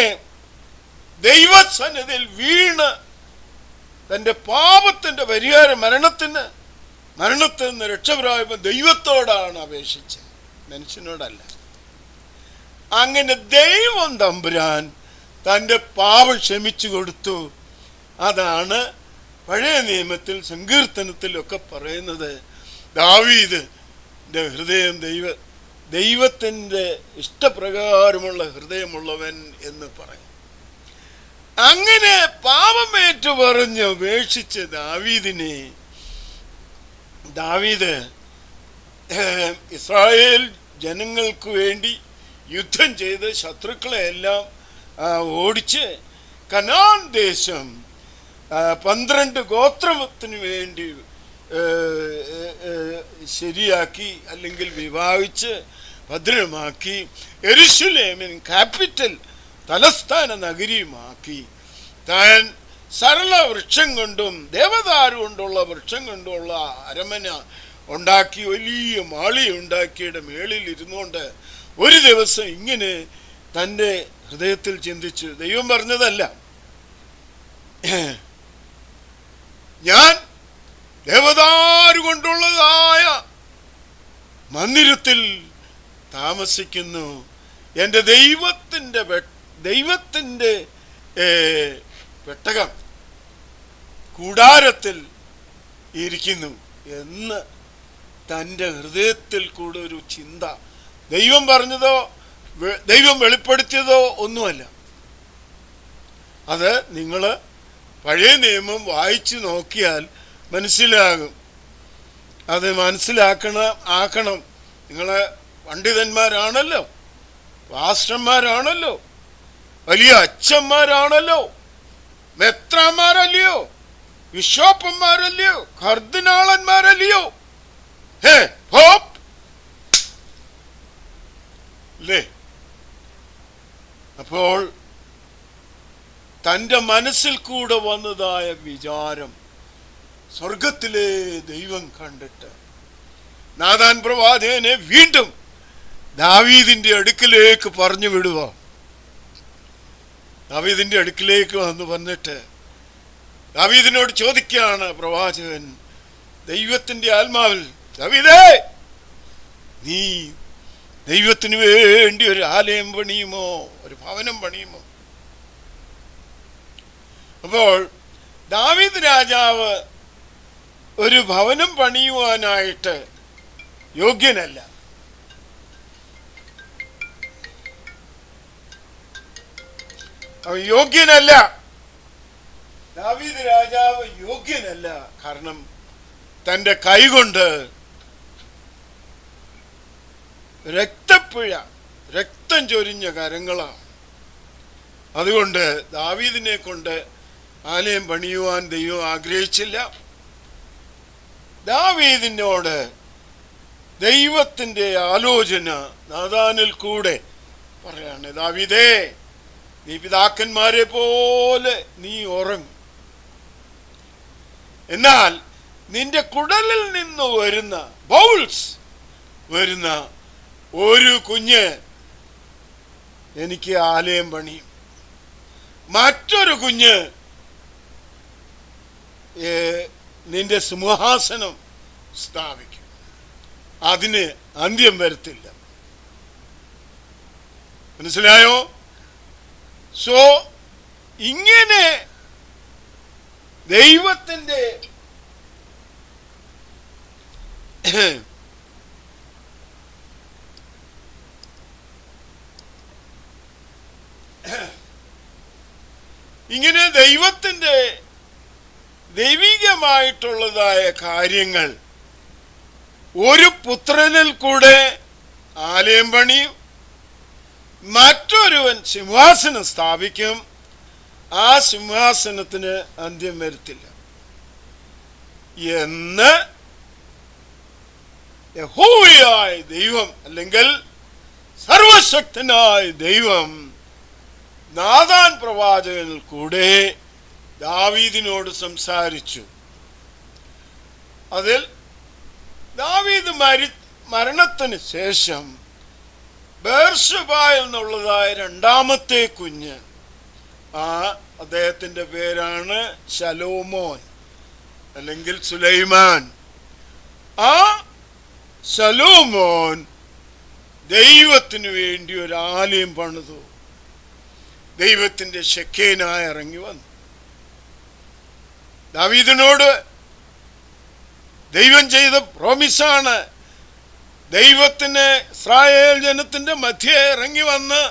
ദൈവസന്നിധിയിൽ വീണ് തൻ്റെ പാപത്തിന്റെ പരിഹാര മരണത്തിൽ നിന്ന് രക്ഷപ്രാപിക്കാൻ ദൈവത്തോടാണ് അപേക്ഷിച്ചത്, മനുഷ്യനോടല്ല. അങ്ങനെ ദൈവം തമ്പുരാൻ തൻ്റെ പാപം ക്ഷമിച്ചു കൊടുത്തു. അതാണ് പഴയ നിയമത്തിൽ സങ്കീർത്തനത്തിലൊക്കെ പറയുന്നത്, ദാവീദിന്റെ ഹൃദയം ദൈവത്തിൻ്റെ ഇഷ്ടപ്രകാരമുള്ള ഹൃദയമുള്ളവൻ എന്ന് പറയും. അങ്ങനെ പാപമേറ്റു പറഞ്ഞ് ഉപേക്ഷിച്ച ദാവീദ് ഇസ്രായേൽ ജനങ്ങൾക്ക് വേണ്ടി യുദ്ധം ചെയ്ത് ശത്രുക്കളെ എല്ലാം ഓടിച്ച് കനാൻ ദേശം 12 ഗോത്രത്തിന് വേണ്ടി ശരിയാക്കി, അല്ലെങ്കിൽ വിഭാഗിച്ച് ഭദ്രമാക്കി, യെരൂശലേമിൻ ക്യാപിറ്റൽ തലസ്ഥാന നഗരിയുമാക്കി, താൻ സരള വൃക്ഷം കൊണ്ടും ദേവദാരു കൊണ്ടുള്ള വൃക്ഷം കൊണ്ടുള്ള അരമന ഉണ്ടാക്കി, വലിയ മാളി ഉണ്ടാക്കിയുടെ മേളിൽ ഇരുന്നുകൊണ്ട് ഒരു ദിവസം ഇങ്ങനെ തൻ്റെ ഹൃദയത്തിൽ ചിന്തിച്ചു. ദൈവം പറഞ്ഞതല്ല, ഞാൻ ദേവദാരു കൊണ്ടുള്ളതായ മന്ദിരത്തിൽ താമസിക്കുന്നു, എൻ്റെ ദൈവത്തിൻ്റെ പെട്ടകം കൂടാരത്തിൽ ഇരിക്കുന്നു എന്ന് തൻ്റെ ഹൃദയത്തിൽ കൂടെ ഒരു ചിന്ത. ദൈവം പറഞ്ഞതോ ദൈവം വെളിപ്പെടുത്തിയതോ ഒന്നുമല്ല. അത് നിങ്ങൾ പഴയ നിയമം വായിച്ചു നോക്കിയാൽ മനസ്സിലാകും. അത് ആക്കണം. നിങ്ങൾ പണ്ഡിതന്മാരാണല്ലോ, പാസ്റ്റർമാരാണല്ലോ, വലിയ അച്ഛന്മാരാണല്ലോ, മെത്രാന്മാരല്ലയോ, ബിഷപ്പന്മാരല്ലയോ, കർദിനാളന്മാരല്ലയോ, അല്ലേ? അപ്പോൾ തൻ്റെ മനസ്സിൽ കൂടെ വന്നതായ വിചാരം സ്വർഗത്തിലെ ദൈവം കണ്ടിട്ട് നാഥാൻ പ്രവാചകനെ വീണ്ടും ദാവീദിന്റെ അടുക്കിലേക്ക് പറഞ്ഞു വിടുക. ദാവീദിന്റെ അടുക്കിലേക്ക് വന്നിട്ട് ദാവീദിനോട് ചോദിക്കുകയാണ് പ്രവാചകൻ ദൈവത്തിന്റെ ആത്മാവിൽ, ദാവീദേ, നീ ദൈവത്തിന് വേണ്ടി ഒരു ആലയം പണിയുമോ, ഒരു ഭവനം പണിയുമോ? അപ്പോൾ ദാവീദ് രാജാവ് ഒരു ഭവനം പണിയുവാനായിട്ട് യോഗ്യനല്ല. ദാവീദ് രാജാവ് യോഗ്യനല്ല. കാരണം തൻ്റെ കൈകൊണ്ട് രക്തം ചൊരിഞ്ഞ കരങ്ങളാണ്. അതുകൊണ്ട് ദാവീദിനെ കൊണ്ട് ആലയം പണിയുവാൻ ദൈവം ആഗ്രഹിച്ചില്ല. ദാവീദിനോട് ദൈവത്തിൻ്റെ ആലോചന നാഥാനിൽ കൂടെ പറയാണ്, ദാവീദേ, നീ പിതാക്കന്മാരെ പോലെ നീ ഉറങ്ങും. എന്നാൽ നിന്റെ കുടലിൽ നിന്ന് വരുന്ന ഒരു കുഞ്ഞ് എനിക്ക് ആലയം പണിയും, മറ്റൊരു കുഞ്ഞ് നിന്റെ സിംഹാസനം സ്ഥാപിക്കും, അതിന് അന്ത്യം വരത്തില്ല. മനസ്സിലായോ? സോ ഇങ്ങനെ ദൈവത്തിൻ്റെ ദൈവികമായിട്ടുള്ളതായ കാര്യങ്ങൾ ഒരു പുത്രനിൽ കൂടെ ആലയം പണിയും, മറ്റൊരുവൻ സിംഹാസനം സ്ഥാപിക്കും, ആ സിംഹാസനത്തിന് അന്ത്യം വരുത്തില്ല എന്ന് യഹോവയായ ദൈവം, അല്ലെങ്കിൽ സർവശക്തനായ ദൈവം നാഥാൻ പ്രവാചകനിൽ കൂടെ ദാവീദിനോട് സംസാരിച്ചു. അതിൽ ദാവീദ് മരണത്തിന് ശേഷം ബേർശബായിൽ നിന്നുള്ളതായ രണ്ടാമത്തെ കുഞ്ഞ്, അദ്ദേഹത്തിൻ്റെ പേരാണ് ശലോമോൻ അല്ലെങ്കിൽ സുലൈമാൻ. ആ ശലോമോൻ ദൈവത്തിന് വേണ്ടി ഒരു ആലയം പണിതു. ദൈവത്തിൻ്റെ ശെഖേനായി ഇറങ്ങി വന്നു. ദാവീദിനോട് ദൈവം ചെയ്ത പ്രോമിസാണ്. ദൈവത്തിന് ഇസ്രായേൽ ജനത്തിൻ്റെ മധ്യേ ഇറങ്ങി വന്ന്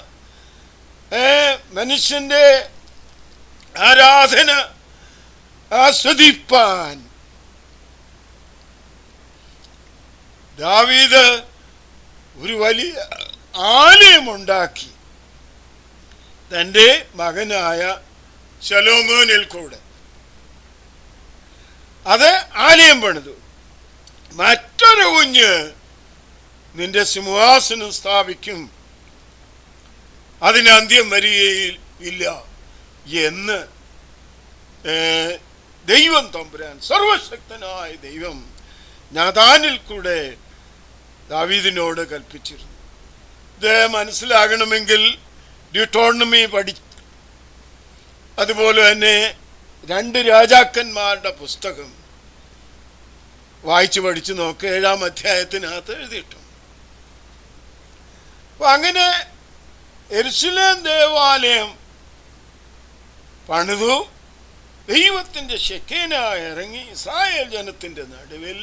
മനുഷ്യന്റെ ആരാധന ആസ്വദിപ്പാൻ ദാവീദ് ഒരു വലിയ ആലയമുണ്ടാക്കി തൻ്റെ മകനായ ശലോമോനിൽ കൂടെ. അത് ആലയം പണിതു. മറ്റൊരു കുഞ്ഞ് നിന്റെ സിംഹാസനം സ്ഥാപിക്കും, അതിന് അന്ത്യം വരികയില്ല എന്ന് ദൈവം തമ്പുരാൻ, സർവശക്തനായ ദൈവം നാഥാനിൽ കൂടെ ദാവീദിനോട് കൽപ്പിച്ചിരുന്നു. ഇത് മനസ്സിലാകണമെങ്കിൽ ഡ്യൂട്ടോണമി അതുപോലെ തന്നെ 2 രാജാക്കന്മാരുടെ പുസ്തകം വായിച്ചു പഠിച്ചു നോക്ക്. 7-ാം അധ്യായത്തിനകത്ത് എഴുതിയിട്ടു. അപ്പൊ അങ്ങനെ യെരൂശലേം ദേവാലയം പണിതു. ദൈവത്തിൻ്റെ ശെഖേനായി ഇറങ്ങി ഇസ്രായേൽ ജനത്തിൻ്റെ നടുവിൽ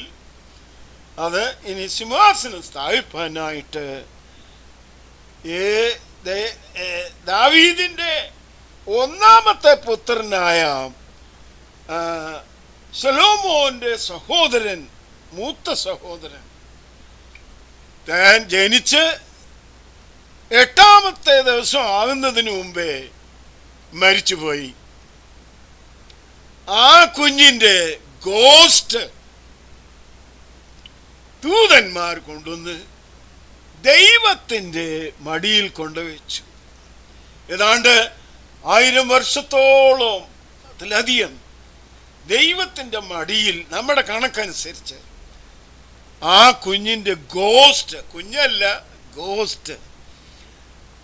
അത് ഇനി സിംഹാസനം സ്ഥാപിപ്പാനായിട്ട് ദാവീദിന്റെ ഒന്നാമത്തെ പുത്രനായ ശലോമോന്റെ സഹോദരൻ, മൂത്ത സഹോദരൻ, താൻ ജനിച്ച് 8ാമത്തെ ദിവസം ആകുന്നതിന് മുമ്പേ മരിച്ചുപോയി. ആ കുഞ്ഞിന്റെ ഗോസ്റ്റ് ദൂതന്മാർ കൊണ്ടുവന്ന് ദൈവത്തിൻ്റെ മടിയിൽ കൊണ്ടുവച്ചു. ഏതാണ്ട് 1000 വർഷത്തോളം അതിലധികം ദൈവത്തിൻ്റെ മടിയിൽ, നമ്മുടെ കണക്കനുസരിച്ച് ആ കുഞ്ഞിൻ്റെ ഗോസ്റ്റ്, കുഞ്ഞല്ല ഗോസ്റ്റ്,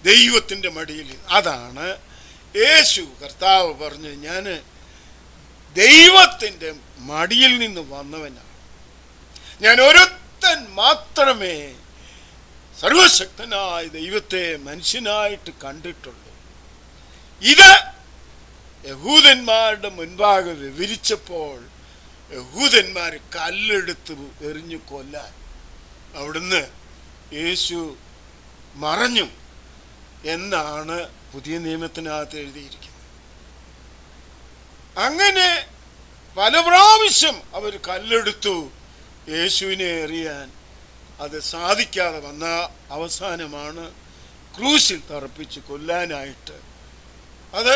ദൈവത്തിൻ്റെ മടിയിൽ. അതാണ് യേശു കർത്താവ് പറഞ്ഞു, ഞാൻ ദൈവത്തിൻ്റെ മടിയിൽ നിന്ന് വന്നവനാണ്, ഞാൻ ഒരുത്തൻ മാത്രമേ സർവശക്തനായ ദൈവത്തെ മനുഷ്യനായിട്ട് കണ്ടിട്ടുള്ളൂ. ഇത് യഹൂദന്മാരുടെ മുൻപാകെ വിവരിച്ചപ്പോൾ യഹൂദന്മാർ കല്ലെടുത്ത് എറിഞ്ഞു കൊല്ലാൻ അവിടുന്ന് യേശു മറഞ്ഞു എന്നാണ് പുതിയ നിയമത്തിനകത്ത് എഴുതിയിരിക്കുന്നത്. അങ്ങനെ പല പ്രാവശ്യം അവർ കല്ലെടുത്തു യേശുവിനെ എറിയാൻ. അത് സാധിക്കാതെ വന്ന അവസാനമാണ് ക്രൂശിൽ തറപ്പിച്ച് കൊല്ലാനായിട്ട്. അത്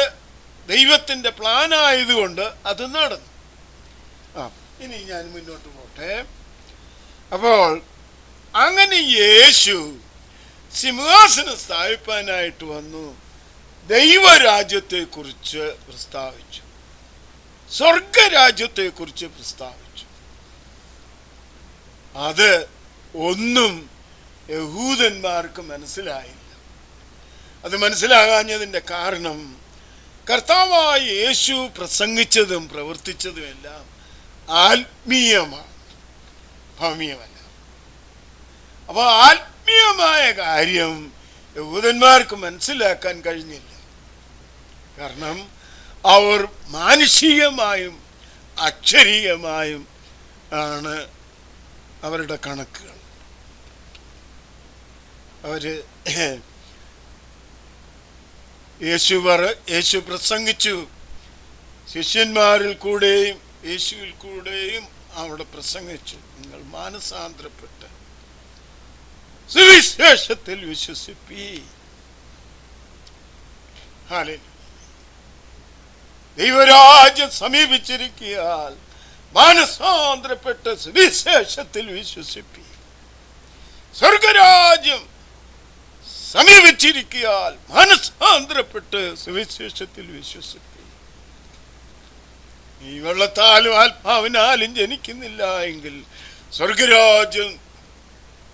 ദൈവത്തിൻ്റെ പ്ലാനായതുകൊണ്ട് അത് നടന്നു. ഇനി ഞാൻ മുന്നോട്ട് പോട്ടെ. അപ്പോൾ അങ്ങനെ യേശു സിംഹാസനം സ്ഥാപിപ്പാനായിട്ട് വന്നു. ദൈവരാജ്യത്തെക്കുറിച്ച് പ്രസ്താവിച്ചു, സ്വർഗരാജ്യത്തെക്കുറിച്ച് പ്രസ്താവിച്ചു. അത് ഒന്നും യഹൂദന്മാർക്ക് മനസ്സിലായില്ല. അത് മനസ്സിലാകാഞ്ഞതിൻ്റെ കാരണം കർത്താവായ യേശു പ്രസംഗിച്ചതും പ്രവർത്തിച്ചതുമെല്ലാം ആത്മീയമാണ്, ഭൗമികമല്ല. അപ്പോൾ ആത്മീയമായ കാര്യം യഹൂദന്മാർക്ക് മനസ്സിലാക്കാൻ കഴിഞ്ഞില്ല. കാരണം അവർ മാനുഷികമായും അക്ഷരീയമായും ആണ് അവരുടെ കണക്കുകൾ. അവര് യേശു പ്രസംഗിച്ചു, ശിഷ്യന്മാരിൽ കൂടെയും യേശുവിൽ കൂടെയും അവിടെ പ്രസംഗിച്ചു, നിങ്ങൾ മാനസാന്തരപ്പെട്ട് സുവിശേഷത്തിൽ വിശ്വസിപ്പീൻ. ഹല്ലേലൂയ. ദൈവരാജ്യം സമീപിച്ചിരിക്കയാൽ മാനസാന്തരപ്പെട്ട് സുവിശേഷത്തിൽ വിശ്വസിപ്പീൻ. സ്വർഗരാജ്യം സമീപിച്ചിരിക്കയാൽ മാനസാന്തരപ്പെട്ട് സുവിശേഷത്തിൽ വിശ്വസിപ്പീൻ. ഈ വെള്ളത്താലും ആത്മാവിനാലും ജനിക്കുന്നില്ല എങ്കിൽ സ്വർഗരാജ്യം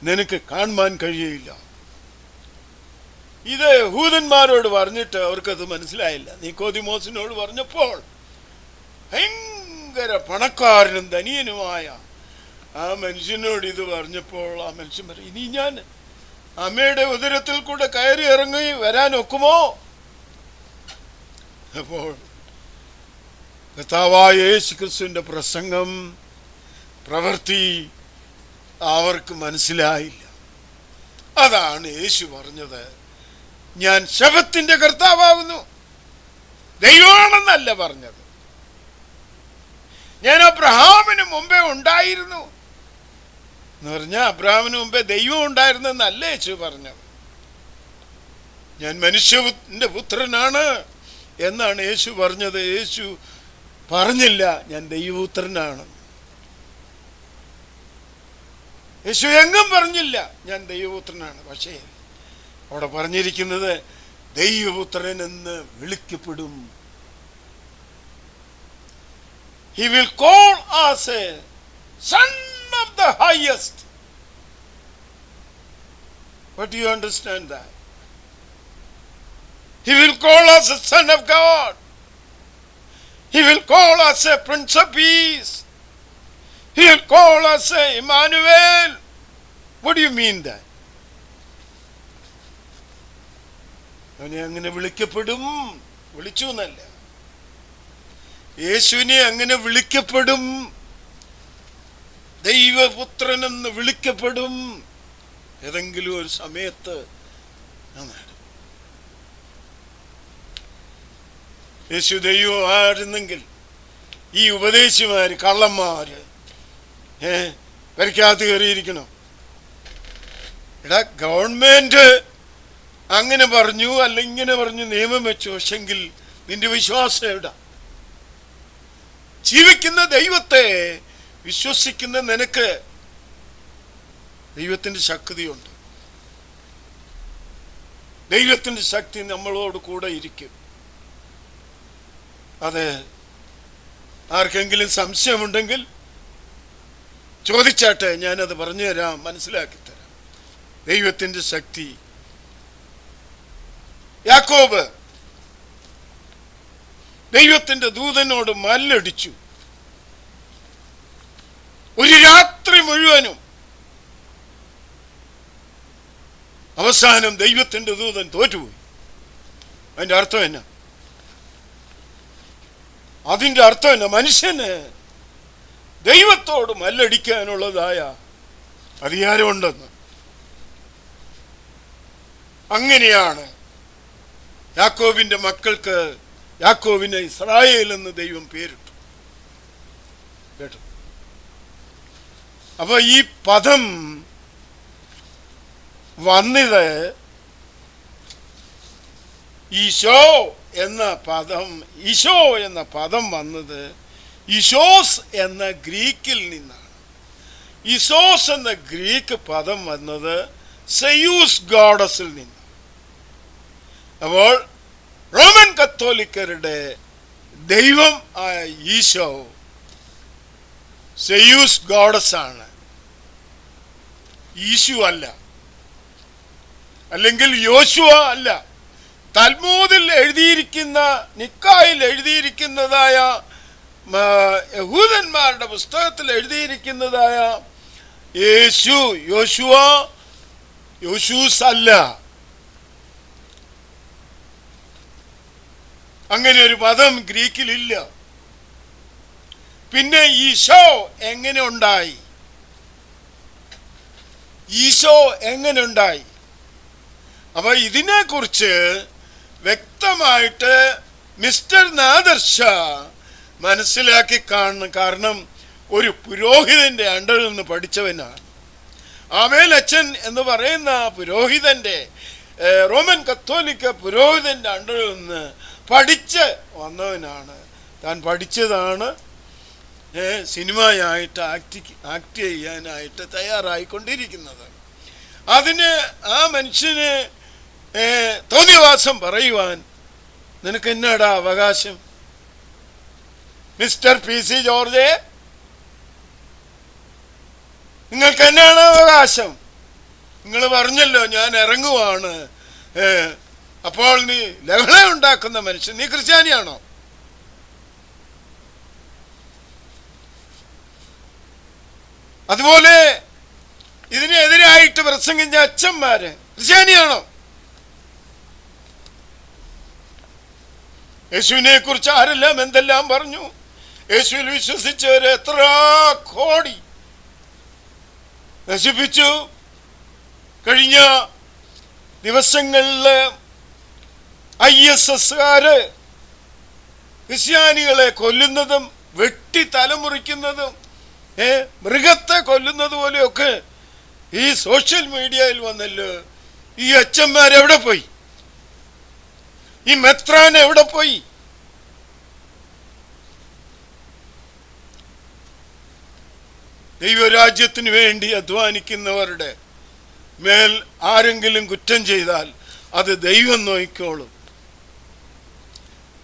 നിനക്ക് കാണുവാൻ കഴിയില്ല. ഇത് യഹൂദന്മാരോട് പറഞ്ഞിട്ട് അവർക്കത് മനസ്സിലായില്ല. നിക്കോദിമോസിനോട് പറഞ്ഞപ്പോൾ ഭയങ്കര പണക്കാരനും ധനിയനുമായ ആ മനുഷ്യനോട് ഇത് പറഞ്ഞപ്പോൾ ആ മനുഷ്യൻ പറയും, ഇനി ഞാൻ അമ്മയുടെ ഉദരത്തിൽ കൂടെ കയറി ഇറങ്ങി വരാൻ ഒക്കുമോ? അപ്പോൾ കർത്താവായ യേശുക്രിസ്തുവിന്റെ പ്രസംഗം, പ്രവൃത്തി അവർക്ക് മനസ്സിലായില്ല. അതാണ് യേശു പറഞ്ഞത്, ഞാൻ ശബത്തിന്റെ കർത്താവാകുന്നു. ദൈവമാണെന്നല്ല പറഞ്ഞത്. ഞാൻ അബ്രഹാമിന് മുമ്പേ ഉണ്ടായിരുന്നു എന്ന് പറഞ്ഞാൽ അബ്രഹാമിന് മുമ്പേ ദൈവം ഉണ്ടായിരുന്നെന്നല്ല യേശു പറഞ്ഞത്. ഞാൻ മനുഷ്യന്റെ പുത്രനാണ് എന്നാണ് യേശു പറഞ്ഞത്. യേശു പറഞ്ഞില്ല ഞാൻ ദൈവപുത്രനാണ്. യേശു എങ്ങും പറഞ്ഞില്ല ഞാൻ ദൈവപുത്രനാണ്. പക്ഷേ അവിടെ പറഞ്ഞിരിക്കുന്നത് ദൈവപുത്രൻ എന്ന് വിളിക്കപ്പെടും. He will call us a son of the highest. What do you understand that? He will call us a son of God. He will call us a prince of peace. He will call us a Emmanuel. What do you mean that? അവനെ അങ്ങനെ വിളിക്കപ്പെടും. വിളിച്ചു എന്നല്ല, യേശുവിനെ അങ്ങനെ വിളിക്കപ്പെടും. ദൈവപുത്രനെന്ന് വിളിക്കപ്പെടും. ഏതെങ്കിലും ഒരു സമയത്ത് യേശു ദൈവമായിരുന്നെങ്കിൽ ഈ ഉപദേശിമാര് കള്ളന്മാര് വരയ്ക്കകത്ത് കയറിയിരിക്കണം. എടാ, ഗവൺമെന്റ് അങ്ങനെ പറഞ്ഞു അല്ല ഇങ്ങനെ പറഞ്ഞു നിയമം വെച്ചു, പക്ഷെങ്കിൽ നിന്റെ വിശ്വാസം എവിടാ? ജീവിക്കുന്ന ദൈവത്തെ വിശ്വസിക്കുന്ന നിനക്ക് ദൈവത്തിന്റെ ശക്തിയുണ്ട്. ദൈവത്തിന്റെ ശക്തി നമ്മളോട് കൂടെ ഇരിക്കും. അതെ, ആർക്കെങ്കിലും സംശയമുണ്ടെങ്കിൽ ചോദിച്ചാട്ടെ, ഞാനത് പറഞ്ഞു തരാം, മനസ്സിലാക്കി തരാം. ദൈവത്തിന്റെ ശക്തി. യാക്കോബ് ദൈവത്തിന്റെ ദൂതനോട് മല്ലടിച്ചു. ഒരു രാത്രി മുഴുവനും. അവസാനം ദൈവത്തിന്റെ ദൂതൻ തോറ്റുപോയി. അതിന്റെ അർത്ഥം എന്നാ? അതിന്റെ അർത്ഥം എന്നാ? മനുഷ്യന് ദൈവത്തോട് മല്ലടിക്കാനുള്ളതായ അധികാരമുണ്ടെന്ന്. അങ്ങനെയാണ് യാക്കോബിന്റെ മക്കൾക്ക് യാക്കോബിനെ ഇസ്രായേൽ എന്ന് ദൈവം പേരിട്ടു. കേട്ടോ? അപ്പൊ ഈ പദം വന്നത്, ഈശോ എന്ന പദം വന്നത് ഈശോസ് എന്ന ഗ്രീക്കിൽ നിന്നാണ്. ഈശോസ് എന്ന ഗ്രീക്ക് പദം വന്നത് സെയൂസ് ഗോഡസിൽ നിന്ന്. അപ്പോൾ റോമൻ കത്തോലിക്കരുടെ ദൈവം ആയ ഈശോ സെയൂസ് ഗോഡസ് ആണ്, ഈശു അല്ല, അല്ലെങ്കിൽ യോശുവ അല്ല. തൽമൂദിൽ എഴുതിയിരിക്കുന്ന, നിക്കായിൽ എഴുതിയിരിക്കുന്നതായ, യഹൂദന്മാരുടെ പുസ്തകത്തിൽ എഴുതിയിരിക്കുന്നതായ യേശു, യോശൂസ് അല്ല. അങ്ങനെ ഒരു പദം ഗ്രീക്കിലില്ല. പിന്നെ ഈശോ എങ്ങനെ ഉണ്ടായി? അപ്പൊ ഇതിനെക്കുറിച്ച് വ്യക്തമായിട്ട് മിസ്റ്റർ നാദർ ഷാ മനസ്സിലാക്കി കാണണം. കാരണം ഒരു പുരോഹിതന്റെ അണ്ടറിൽ നിന്ന് പഠിച്ചവനാണ്. ആമേൽ അച്ഛൻ എന്ന് പറയുന്ന പുരോഹിതന്റെ, റോമൻ കത്തോലിക്ക പുരോഹിതന്റെ അണ്ടറിൽ നിന്ന് പഠിച്ച് വന്നവനാണ്. താൻ പഠിച്ചതാണ് സിനിമയായിട്ട് ആക്ട് ചെയ്യാനായിട്ട് തയ്യാറായിക്കൊണ്ടിരിക്കുന്നത്. അതിന് ആ മനുഷ്യന് തോന്നിയവാസം പറയുവാൻ നിനക്ക് എന്നാടാ അവകാശം? മിസ്റ്റർ PC ജോർജ്, നിങ്ങൾക്ക് എന്നാണ് അവകാശം? നിങ്ങൾ പറഞ്ഞല്ലോ ഞാൻ ഇറങ്ങുവാണ്. അപ്പോൾ നീ ലഹള ഉണ്ടാക്കുന്ന മനുഷ്യൻ, നീ ക്രിസ്ത്യാനിയാണോ? അതുപോലെ ഇതിനെതിരായിട്ട് പ്രസംഗിച്ച അച്ഛന്മാര് ക്രിസ്ത്യാനിയാണോ? യേശുവിനെ കുറിച്ച് ആരെല്ലാം എന്തെല്ലാം പറഞ്ഞു. യേശുവിൽ വിശ്വസിച്ചവരെ എത്ര കോടി നശിപ്പിച്ചു. കഴിഞ്ഞ ദിവസങ്ങളില് ISSകാര് ക്രിസ്ത്യാനികളെ കൊല്ലുന്നതും വെട്ടി തലമുറിക്കുന്നതും മൃഗത്തെ കൊല്ലുന്നത് പോലെയൊക്കെ ഈ സോഷ്യൽ മീഡിയയിൽ വന്നല്ലോ. ഈ അച്ഛന്മാരെവിടെ പോയി? ഈ മെത്രാൻ എവിടെ പോയി? ദൈവരാജ്യത്തിന് വേണ്ടി അധ്വാനിക്കുന്നവരുടെ മേൽ ആരെങ്കിലും കുറ്റം ചെയ്താൽ അത് ദൈവം നോക്കിക്കോളും.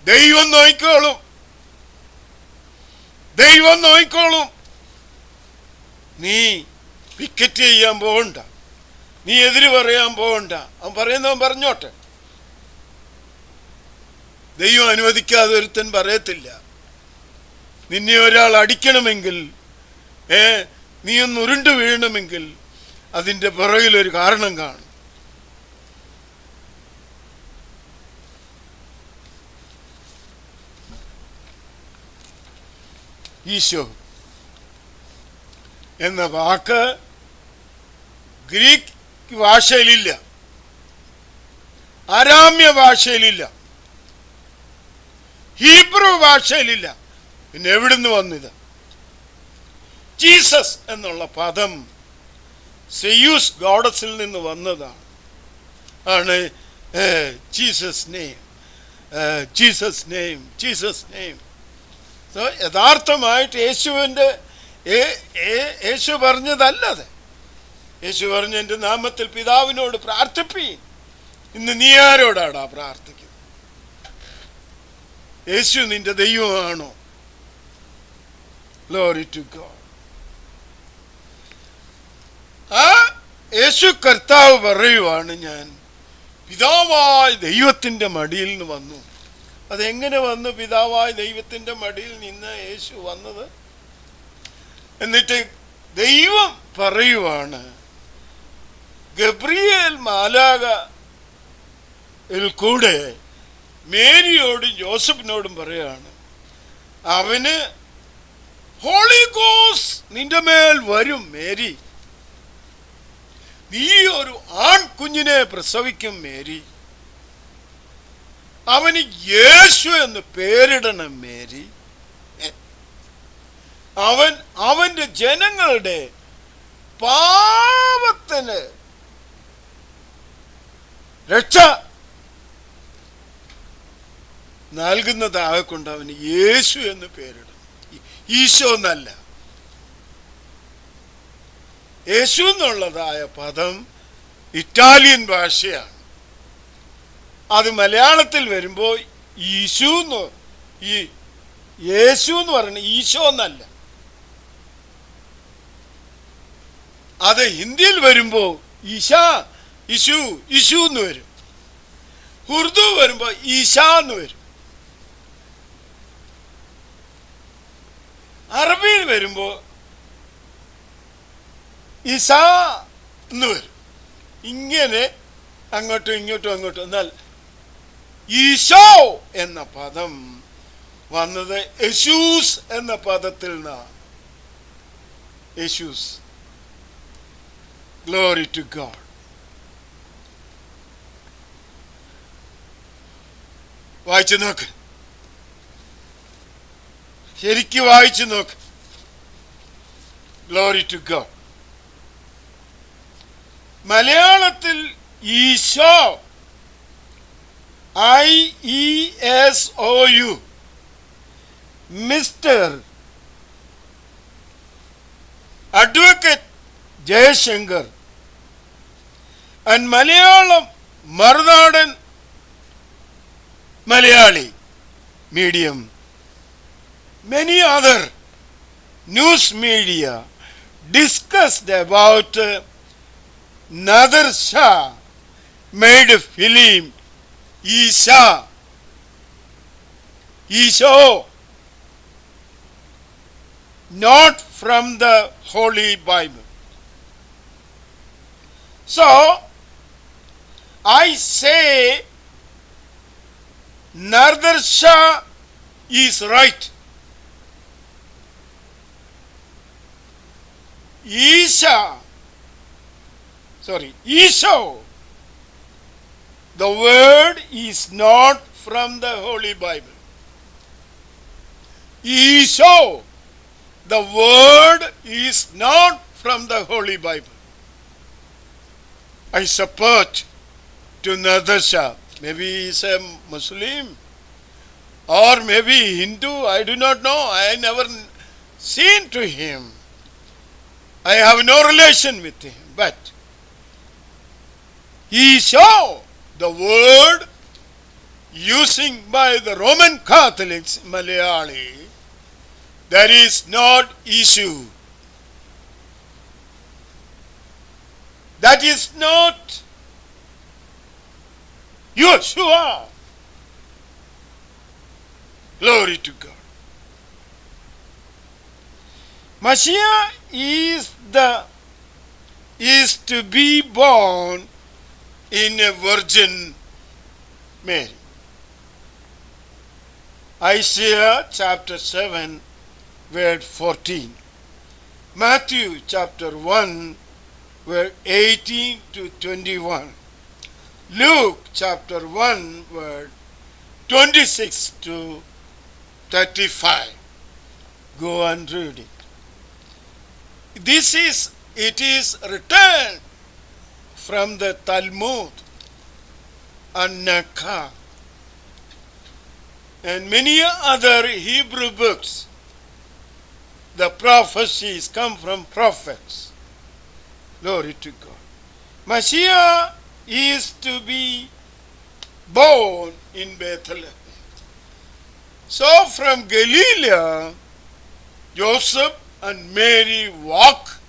ദൈവം നോക്കിക്കോളും. ദൈവം നോക്കിക്കോളും. നീ പിക്കറ്റ് ചെയ്യാൻ പോകണ്ട, നീ എതിര് പറയാൻ പോകണ്ട. അവൻ പറയുന്നവൻ പറഞ്ഞോട്ടെ. ദൈവം അനുവദിക്കാതെ ഒരുത്തൻ പറയത്തില്ല. നിന്നെ ഒരാൾ അടിക്കണമെങ്കിൽ, നീ ഒന്ന് ഉരുണ്ടു വീഴണമെങ്കിൽ അതിൻ്റെ പുറകിലൊരു കാരണം കാണും. ഈശോ എന്ന വാക്ക് ഗ്രീക്ക് ഭാഷയിലില്ല. അരാമ്യ ഭാഷയിലില്ല, ഹീബ്രു ഭാഷയിലില്ല. പിന്നെ എവിടുന്ന് വന്നിത്? ജീസസ് എന്നുള്ള പദം സെയൂസ് ഗോഡസിൽ നിന്ന് വന്നതാണ്. ആണ് Jesus name, Jesus name, Jesus name. യഥാർത്ഥമായിട്ട് യേശു പറഞ്ഞതല്ലത്. യേശു പറഞ്ഞ എൻ്റെ നാമത്തിൽ പിതാവിനോട് പ്രാർത്ഥിപ്പീൻ. ഇന്ന് നീ ആരോടാടാ പ്രാർത്ഥിക്കുന്നത്? യേശു നിന്റെ ദൈവമാണോ? Glory to God. ആ യേശു കർത്താവ് പറയുവാണ്, ഞാൻ പിതാവായ ദൈവത്തിൻ്റെ മടിയിൽ നിന്ന് വന്നു. അതെങ്ങനെ വന്നു? പിതാവായ ദൈവത്തിൻ്റെ മടിയിൽ നിന്ന് യേശു വന്നത്? എന്നിട്ട് ദൈവം പറയുവാണ്, ഗബ്രിയേൽ മാലാഖയിൽ കൂടെ മേരിയോടും ജോസഫിനോടും പറയാണ്, അവന് ഹോളി ഗോസ്റ്റ് നിന്റെ മേൽ വരും. മേരി, നീ ഒരു ആൺകുഞ്ഞിനെ പ്രസവിക്കും. മേരി, അവന് യേശു എന്ന് പേരിടണം. മേരി, അവന്റെ ജനങ്ങളുടെ പാപത്തിന് രക്ഷ നൽകുന്നതാകൊണ്ട് അവന് യേശു എന്ന് പേരിടണം. ഈശോ എന്നല്ല. യേശു എന്നുള്ളതായ പദം ഇറ്റാലിയൻ ഭാഷയാണ്. അത് മലയാളത്തിൽ വരുമ്പോൾ യേശു എന്ന് പറയുന്നത് ഈശോ എന്നല്ല. അത് ഹിന്ദിയിൽ വരുമ്പോൾ ഈശാ, ഇശു, ഇശു എന്ന് വരും. ഉറുദു വരുമ്പോൾ ഈശാ എന്ന് വരും. അറബിയിൽ വരുമ്പോൾ ഈസാ എന്ന് വരും. ഇങ്ങനെ അങ്ങോട്ടും ഇങ്ങോട്ടും അങ്ങോട്ടും. എന്നാൽ ഈശോ എന്ന പദം വന്നത് യേശൂസ് എന്ന പദത്തിൽ നിന്നാണ്. യേശൂസ്. Glory to God. വായിച്ചു നോക്ക്, ശരിക്കും വായിച്ചു നോക്ക്. Glory to God. മലയാളത്തിൽ Eesho, IESOU, mister advocate Jayashankar, and Malayalam Marunadan Malayali medium, many other news media discussed about Nader Shah made a film, Isha, Isho, not from the Holy Bible. So I say Nader Shah is right. Isho, the word is not from the Holy Bible. Isho, the word is not from the Holy Bible. I support to Nader Shah. Maybe he is a Muslim or maybe Hindu, I do not know. I never seen to him. I have no relation with him. But he saw the word using by the Roman Catholics, Malayali, that is not issue. That is not Yeshua. Glory to God. Mashiach is to be born in a Virgin Mary. Isaiah chapter 7 verse 14. Matthew chapter 1 verse 18 to 21. Luke chapter 1 verse 26 to 35. Go and read it. It is written from the Talmud and Nakha and many other Hebrew books. The prophecies come from prophets. Glory to God. Messiah is to be born in Bethlehem. So from Galilee, Joseph and Mary walk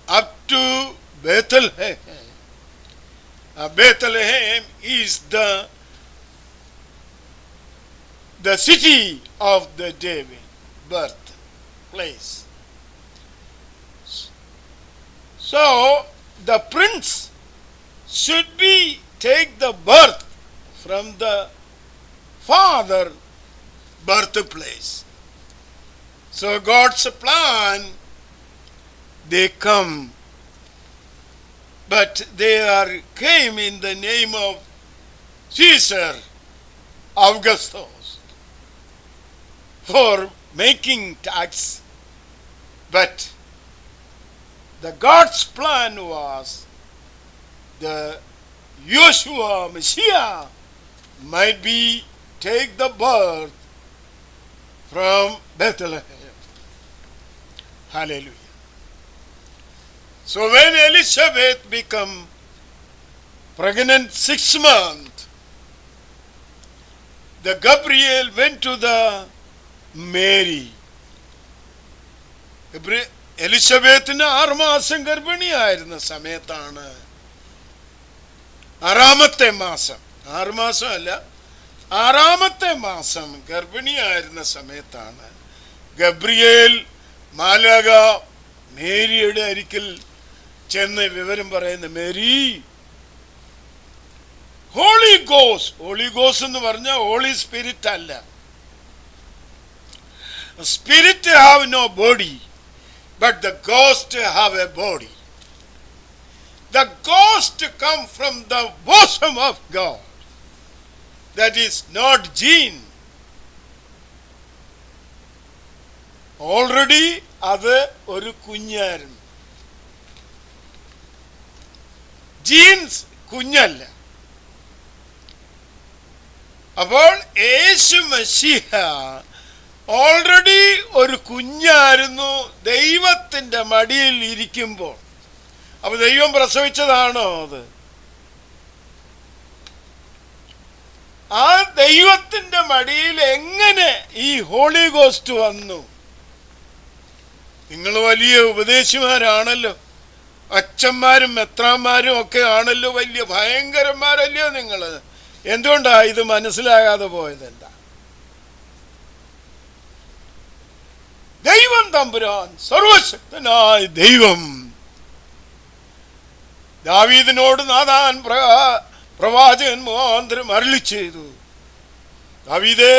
up to Bethlehem. Bethlehem is the city of the David birthplace. So the prince should take the birth from the father birthplace. So God's plan, they come, but they came in the name of Caesar Augustus for making tax. But the God's plan was the Yeshua Messiah might take the birth from Bethlehem. Hallelujah. So when Elizabeth became pregnant 6 months, the Gabriel went to the Mary. എലിസബത്തിന് 6 മാസം ഗർഭിണിയായിരുന്ന സമയത്താണ്, 6-ാമത്തെ മാസം, 6 മാസമല്ല 6-ാമത്തെ മാസം ഗർഭിണിയായിരുന്ന സമയത്താണ് Gabriel മാലാഖ മേരിയുടെ അരികിൽ ചെന്ന് വിവരം പറയുന്ന, മേരി, ഹോളി ഗോസ്റ്റ് എന്ന് പറഞ്ഞാൽ ഹോളി സ്പിരിറ്റ് അല്ല. Spirit have no body, but the ghost have a body. The ghost come from the bosom of God. That is not gene. Already അത് ഒരു കുഞ്ഞായിരുന്നു. ജീൻസ് കുഞ്ഞല്ല. അപ്പോൾ യേശു മശീഹ ഓൾറെഡി ഒരു കുഞ്ഞായിരുന്നു ദൈവത്തിൻ്റെ മടിയിൽ ഇരിക്കുമ്പോൾ. അപ്പൊ ദൈവം പ്രസവിച്ചതാണോ അത്? ആ ദൈവത്തിൻ്റെ മടിയിൽ എങ്ങനെ ഈ ഹോളി ഗോസ്റ്റ് വന്നു? നിങ്ങൾ വലിയ ഉപദേശിമാരാണല്ലോ, അച്ഛന്മാരും മെത്രാന്മാരും ഒക്കെ ആണല്ലോ, വലിയ ഭയങ്കരന്മാരല്ലയോ നിങ്ങൾ. എന്തുകൊണ്ടാ ഇത് മനസ്സിലാകാതെ പോയത്? എന്താ? ദൈവം തമ്പുരാൻ, സർവശക്തനായ ദൈവം ദാവീദിനോട് നാഥാൻ പ്രവാചകൻ മുഖാന്തരം അരുളി ചെയ്തു, ദാവീദേ,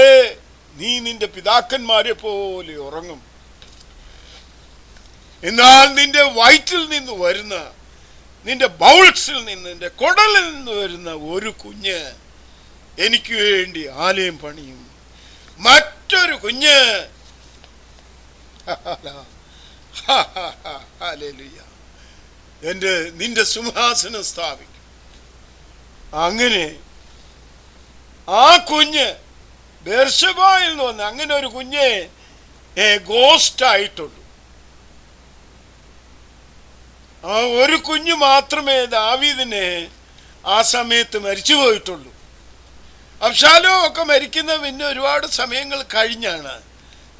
നീ നിന്റെ പിതാക്കന്മാരെ പോലെ ഉറങ്ങും, എന്നാൽ നിന്റെ വയറ്റിൽ നിന്ന് വരുന്ന, നിന്റെ ബൗൾസിൽ നിന്ന്, നിന്റെ കുടലിൽ നിന്ന് വരുന്ന ഒരു കുഞ്ഞ് എനിക്ക് വേണ്ടി ആലയം പണിയും, മറ്റൊരു കുഞ്ഞ് നിന്റെ സിംഹാസനം സ്ഥാപിക്കും. അങ്ങനെ ആ കുഞ്ഞ് ബേർശബായിൽ നിന്ന് വന്ന്, അങ്ങനെ ഒരു കുഞ്ഞ് ഗോസ്റ്റ് ആയിട്ടുള്ളൂ. ആ ഒരു കുഞ്ഞ് മാത്രമേ ദാവീദിനെ ആ സമയത്ത് മരിച്ചു പോയിട്ടുള്ളൂ. അബ്ശാലോം ഒക്കെ മരിക്കുന്ന പിന്നെ ഒരുപാട് സമയങ്ങൾ കഴിഞ്ഞാണ്.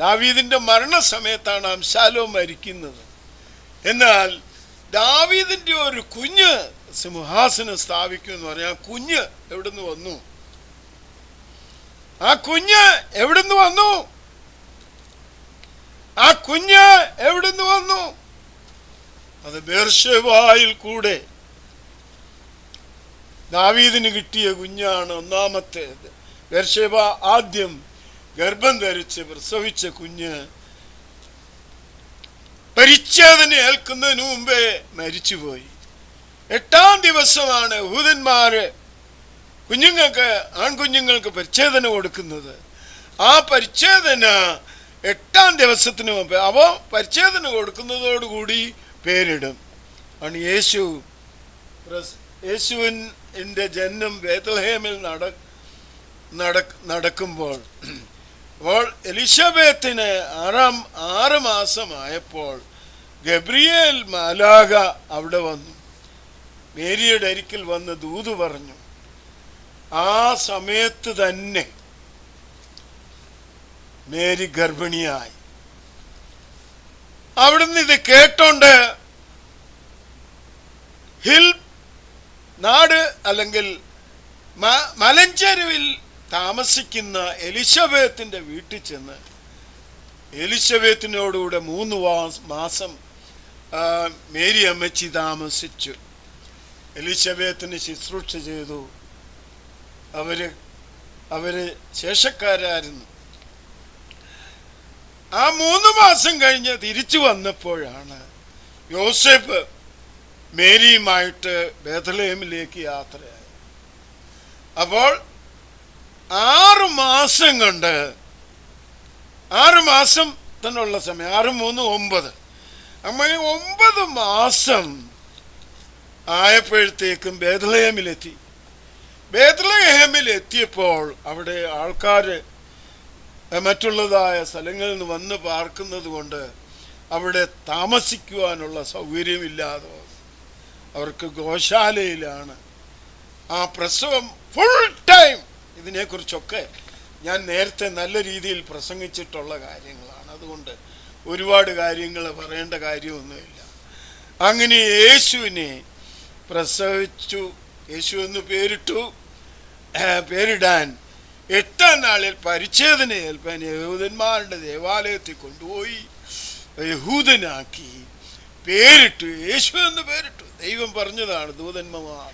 ദാവീദിന്റെ മരണസമയത്താണ് അബ്ശാലോം മരിക്കുന്നത്. എന്നാൽ ദാവീദിന്റെ ഒരു കുഞ്ഞ് സിംഹാസനം സ്ഥാപിക്കും എന്ന് പറഞ്ഞാൽ ആ കുഞ്ഞ് എവിടുന്ന് വന്നു? ആ കുഞ്ഞ് എവിടുന്ന് വന്നു? ആ കുഞ്ഞ് എവിടുന്ന് വന്നു? അത് ബേർശബായിൽ കൂടെ ദാവീദിന് കിട്ടിയ കുഞ്ഞാണ്. ഒന്നാമത്തേത് ബേർശബ ആദ്യം ഗർഭം ധരിച്ച് പ്രസവിച്ച കുഞ്ഞ് പരിച്ഛേദന ഏൽക്കുന്നതിന് മുമ്പേ മരിച്ചുപോയി. 8-ാം ദിവസമാണ് യഹൂദന്മാര് കുഞ്ഞുങ്ങൾക്ക്, ആൺകുഞ്ഞുങ്ങൾക്ക് പരിച്ഛേദന കൊടുക്കുന്നത്. ആ പരിച്ഛേദന 8-ാം ദിവസത്തിന് മുമ്പ് അവ പരിച്ഛേദന കൊടുക്കുന്നതോടുകൂടി പേരിടും. ആണ് യേശുവിൻ്റെ ജനനം ബേത്ലഹേമിൽ നടക്കുമ്പോൾ അപ്പോൾ എലിശബേത്തിന് 6 മാസമായപ്പോൾ ഗബ്രിയേൽ മാലാഖ അവിടെ വന്നു, മേരിയുടെ അരികിൽ വന്ന് ദൂത് പറഞ്ഞു. ആ സമയത്ത് തന്നെ മേരി ഗർഭിണിയായി. അവിടുന്ന് ഇത് കേട്ടോണ്ട് ഹിൽ നാട് അല്ലെങ്കിൽ മലഞ്ചെരുവിൽ താമസിക്കുന്ന എലിശബേത്തിന്റെ വീട്ടിൽ ചെന്ന് എലിശബേത്തിനോടുകൂടെ 3 മാസം മേരി അമ്മച്ചി താമസിച്ചു. എലിശബേത്തിന് ശുശ്രൂഷ ചെയ്തു. അവര് ശേഷക്കാരായിരുന്നു. ആ 3 മാസം കഴിഞ്ഞ് തിരിച്ചു വന്നപ്പോഴാണ് യോസേപ്പ് മേരിയുമായിട്ട് ബേത്ലഹേമിലേക്ക് യാത്രയായി. അപ്പോൾ 6 മാസം കൊണ്ട് 6 മാസം തന്നെയുള്ള സമയം, 6 3 9, അങ്ങനെ 9 മാസം ആയപ്പോഴത്തേക്കും ബേത്ലഹേമിലെത്തി. ബേത്ലഹേമിലെത്തിയപ്പോൾ അവിടെ ആൾക്കാർ മറ്റുള്ളതായ സ്ഥലങ്ങളിൽ നിന്ന് വന്ന് പാർക്കുന്നത് കൊണ്ട് അവിടെ താമസിക്കുവാനുള്ള സൗകര്യമില്ലാതെ അവർക്ക് ഗോശാലയിലാണ് ആ പ്രസവം ഫുൾ ടൈം. ഇതിനെക്കുറിച്ചൊക്കെ ഞാൻ നേരത്തെ നല്ല രീതിയിൽ പ്രസംഗിച്ചിട്ടുള്ള കാര്യങ്ങളാണ്. അതുകൊണ്ട് ഒരുപാട് കാര്യങ്ങൾ പറയേണ്ട കാര്യമൊന്നുമില്ല. അങ്ങനെ യേശുവിനെ പ്രസവിച്ചു. യേശു എന്ന് പേരിടാൻ 8-ാം നാളിൽ പരിച്ഛേദന ഏൽപ്പാൻ യഹൂദന്മാരുടെ ദേവാലയത്തിൽ കൊണ്ടുപോയി യഹൂദനാക്കി പേരിട്ടു. യേശു എന്ന് പേരിട്ടു. ദൈവം പറഞ്ഞതാണ് ദൂതന്മാർ.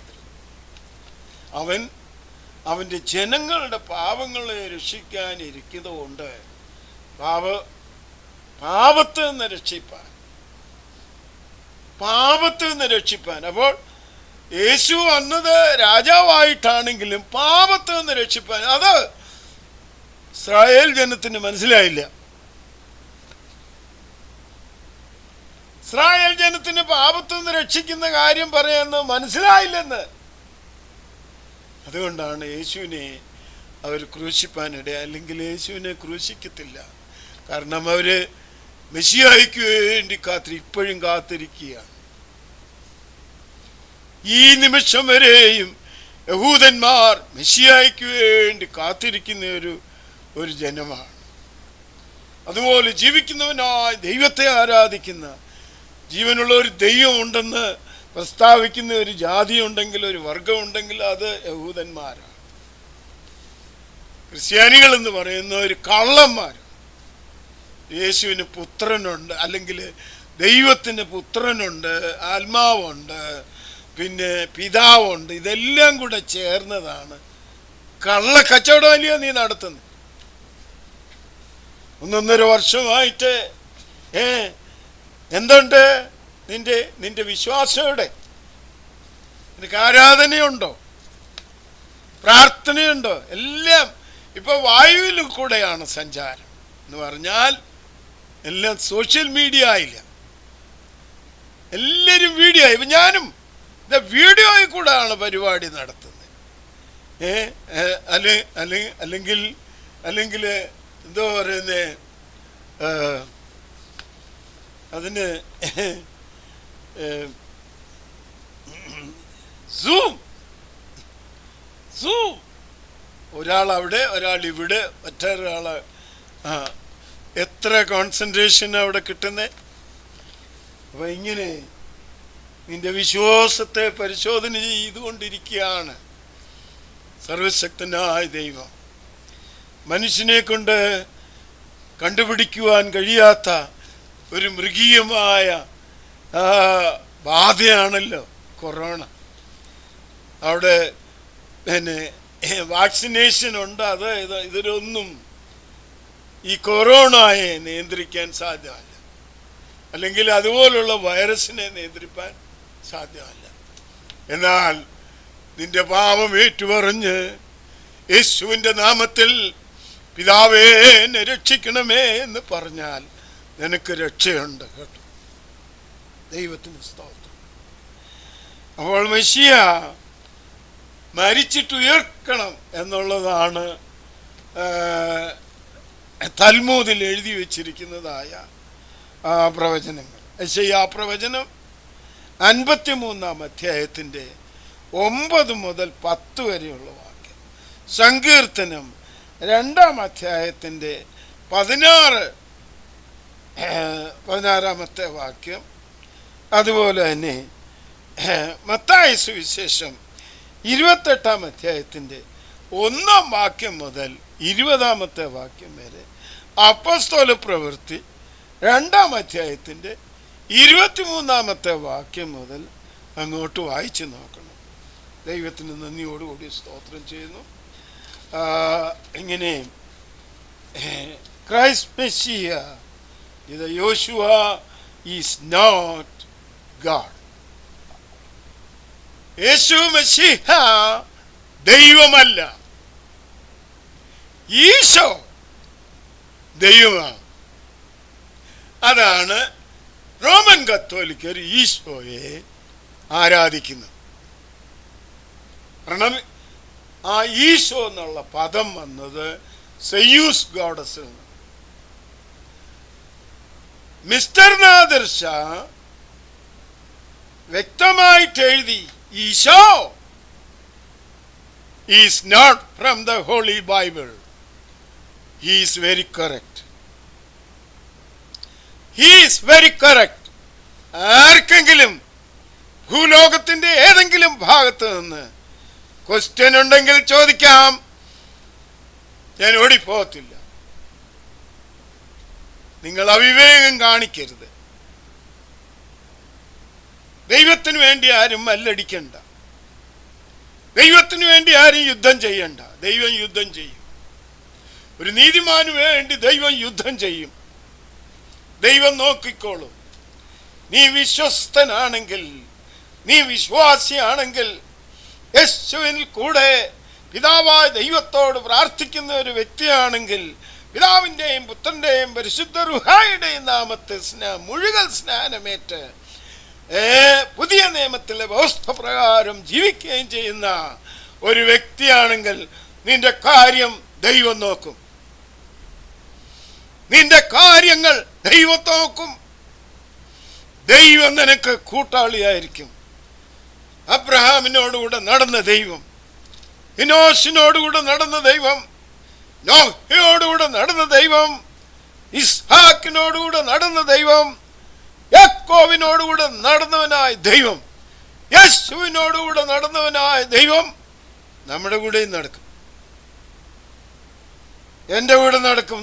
അവൻ്റെ ജനങ്ങളുടെ പാപങ്ങളെ രക്ഷിക്കാനിരിക്കുന്നതുകൊണ്ട് പാപത്തിൽ നിന്ന് രക്ഷിപ്പാൻ. അപ്പോൾ യേശു വന്നത് രാജാവായിട്ടാണെങ്കിലും പാപത്തിൽ നിന്ന് രക്ഷിപ്പാൻ. അത് ഇസ്രായേൽ ജനത്തിന് മനസ്സിലായില്ല. ഇസ്രായേൽ ജനത്തിന് പാപത്തിൽ നിന്ന് രക്ഷിക്കുന്ന കാര്യം പറയാന്ന് മനസ്സിലായില്ലെന്ന്. അതുകൊണ്ടാണ് യേശുവിനെ അവർ ക്രൂശിപ്പാനിട. അല്ലെങ്കിൽ യേശുവിനെ ക്രൂശിക്കത്തില്ല. കാരണം അവര് മെസ്സിയായിക്ക് വേണ്ടി ഇപ്പോഴും കാത്തിരിക്കുകയാണ്. ഈ നിമിഷം വരെയും യഹൂദന്മാർ മെസ്സിയായിക്ക് വേണ്ടി കാത്തിരിക്കുന്ന ഒരു ജനമാണ്. അതുപോലെ ജീവിക്കുന്നവനായി ദൈവത്തെ ആരാധിക്കുന്ന, ജീവനുള്ള ഒരു ദൈവം ഉണ്ടെന്ന് പ്രസ്താവിക്കുന്ന ഒരു ജാതി ഉണ്ടെങ്കിൽ, ഒരു വർഗം ഉണ്ടെങ്കിൽ അത് യഹൂദന്മാരാണ്. ക്രിസ്ത്യാനികൾ എന്ന് പറയുന്ന ഒരു കള്ളന്മാർ. യേശുവിന് പുത്രനുണ്ട്, അല്ലെങ്കിൽ ദൈവത്തിന് പുത്രനുണ്ട്, ആത്മാവുണ്ട്, പിന്നെ പിതാവുണ്ട്. ഇതെല്ലാം കൂടെ ചേർന്നതാണ് കള്ളക്കച്ചവടമല്ലയോ നീ നടത്തുന്നത്. 1.5 വർഷമായിട്ട് എന്തുണ്ട് നിന്റെ വിശ്വാസം എവിടെ? നിനക്ക് ആരാധനയുണ്ടോ? പ്രാർത്ഥനയുണ്ടോ? എല്ലാം ഇപ്പൊ വായുവിൽ കൂടെയാണ് സഞ്ചാരം എന്ന് പറഞ്ഞാൽ. എല്ലാം സോഷ്യൽ മീഡിയ ആയില്ല. എല്ലാവരും വീഡിയോ. ഇപ്പൊ ഞാനും വീഡിയോയിൽ കൂടെയാണ് പരിപാടി നടത്തുന്നത്. അല്ലെങ്കിൽ എന്തോ പറയുന്നേ, അതിന് സൂം. ഒരാൾ അവിടെ, ഒരാൾ ഇവിടെ, മറ്റൊരാള്. എത്ര കോൺസെൻട്രേഷൻ അവിടെ കിട്ടുന്നേ. അപ്പൊ ഇങ്ങനെ നിന്റെ വിശ്വാസത്തെ പരിശോധന ചെയ്തുകൊണ്ടിരിക്കുകയാണ് സർവശക്തനായ ദൈവം. മനുഷ്യനെ കൊണ്ട് കണ്ടുപിടിക്കുവാൻ കഴിയാത്ത ഒരു മൃഗീയമായ ബാധയാണല്ലോ കൊറോണ. അവിടെ പിന്നെ വാക്സിനേഷൻ ഉണ്ട്. ഇതിലൊന്നും ഈ കൊറോണയെ നിയന്ത്രിക്കാൻ സാധ്യമല്ല, അല്ലെങ്കിൽ അതുപോലുള്ള വൈറസിനെ നിയന്ത്രിക്കാൻ സാധ്യമല്ല. എന്നാൽ നിന്റെ പാപം ഏറ്റുപറഞ്ഞ് യേശുവിൻ്റെ നാമത്തിൽ പിതാവേ എന്നെ രക്ഷിക്കണമേ എന്ന് പറഞ്ഞാൽ നിനക്ക് രക്ഷയുണ്ട് കേട്ടോ. ദൈവത്തിന് സ്തോത്രം. അപ്പോൾ മെസ്സിയ മരിച്ചിട്ട് ഉയർക്കണം എന്നുള്ളതാണ് തൽമൂദിൽ എഴുതി വച്ചിരിക്കുന്നതായ പ്രവചനങ്ങൾ. യെശയ്യാ പ്രവചനം 53-ാം അധ്യായത്തിൻ്റെ 9 മുതൽ 10 വരെയുള്ള വാക്യം, സങ്കീർത്തനം 2-ാം അധ്യായത്തിൻ്റെ 16-ാമത്തെ വാക്യം, അതുപോലെ തന്നെ മത്തായി സുവിശേഷം 28-ാം അധ്യായത്തിൻ്റെ 1-ാം വാക്യം മുതൽ 20-ാമത്തെ വാക്യം വരെ, അപ്പോസ്തല പ്രവൃത്തി 2-ാം അധ്യായത്തിൻ്റെ 23-ാമത്തെ വാക്യം മുതൽ അങ്ങോട്ട് വായിച്ചു നോക്കണം. ദൈവത്തിന് നന്ദിയോടുകൂടി സ്തോത്രം ചെയ്യുന്നു. ഇങ്ങനെ ക്രൈസ്റ്റ് മെസ്സിയ ഇത് യോശുവ ഈസ് നോട്ട് ഗാഡ്. യേശു മെസ്സിഹ ദൈവമല്ല, ഈശോ ദൈവമാണ്. അതാണ് റോമൻ കത്തോലിക്കർ ഈശോയെ ആരാധിക്കുന്നത്. കാരണം ആ ഈശോ എന്നുള്ള പദം വന്നത് സെയൂസ് ഗോഡസിൽ നിന്ന്. മിസ്റ്റർ നാദിർ ഷാ വ്യക്തമായിട്ട് എഴുതി, Isho is not from the holy Bible. He is very correct. He is very correct. ആർക്കെങ്കിലും ഭൂലോകത്തിന്റെ ഏതെങ്കിലും ഭാഗത്ത് നിന്ന് ക്വസ്റ്റ്യൻ ഉണ്ടെങ്കിൽ ചോദിക്കാം, ഞാൻ ഓടിപ്പോകത്തില്ല. നിങ്ങൾ അവിവേകം കാണിക്കരുത്. ദൈവത്തിന് വേണ്ടി ആരും മല്ലടിക്കണ്ട. ദൈവത്തിന് വേണ്ടി ആരും യുദ്ധം ചെയ്യണ്ട. ദൈവം യുദ്ധം ചെയ്യും. ഒരു നീതിമാന് വേണ്ടി ദൈവം യുദ്ധം ചെയ്യും. ദൈവം നോക്കിക്കോളും. നീ വിശ്വസ്തനാണെങ്കിൽ, നീ വിശ്വാസിയാണെങ്കിൽ, യേശുവിൽ കൂടെ പിതാവായ ദൈവത്തോട് പ്രാർത്ഥിക്കുന്ന ഒരു വ്യക്തിയാണെങ്കിൽ, പിതാവിൻ്റെയും പുത്രൻ്റെയും പരിശുദ്ധ റൂഹായുടെയും നാമത്തിൽ മുഴുവൻ സ്നാനമേറ്റ് പുതിയ നിയമത്തിലെ വ്യവസ്ഥ പ്രകാരം ജീവിക്കുകയും ചെയ്യുന്ന ഒരു വ്യക്തിയാണെങ്കിൽ നിന്റെ കാര്യം ദൈവം നോക്കും. നിന്റെ കാര്യങ്ങൾ ദൈവം നോക്കും. ദൈവം നിനക്ക് കൂട്ടാളിയായിരിക്കും. അബ്രഹാമിനോടുകൂടെ നടന്ന ദൈവം, ഇനോഷിനോടുകൂടെ നടന്ന ദൈവം, നോഹയോടുകൂടെ നടന്ന ദൈവം, ഇസ്ഹാക്കിനോടുകൂടെ നടന്ന ദൈവം, യാക്കോബിനോടുകൂടെ നടന്നവനായ ദൈവം, യേശുവിനോടുകൂടെ നടന്നവനായ ദൈവം നമ്മുടെ കൂടെയും നടക്കും. എൻ്റെ കൂടെ നടക്കും,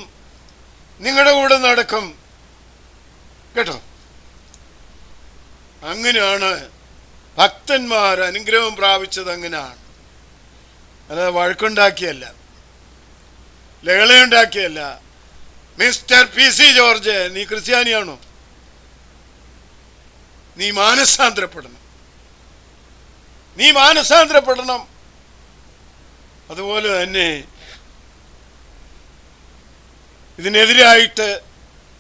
നിങ്ങളുടെ കൂടെ നടക്കും കേട്ടോ. അങ്ങനെയാണ് ഭക്തന്മാർ അനുഗ്രഹം പ്രാപിച്ചത്. അങ്ങനെയാണ്. അല്ലാതെ വഴക്കുണ്ടാക്കിയല്ല, ലഹളയുണ്ടാക്കിയല്ല. മിസ്റ്റർ PC ജോർജ്, നീ ക്രിസ്ത്യാനിയാണോ? നീ മാനസാന്തരപ്പെടണം. നീ മാനസാന്തരപ്പെടണം. അതുപോലെ തന്നെ ഇതിനെതിരായിട്ട്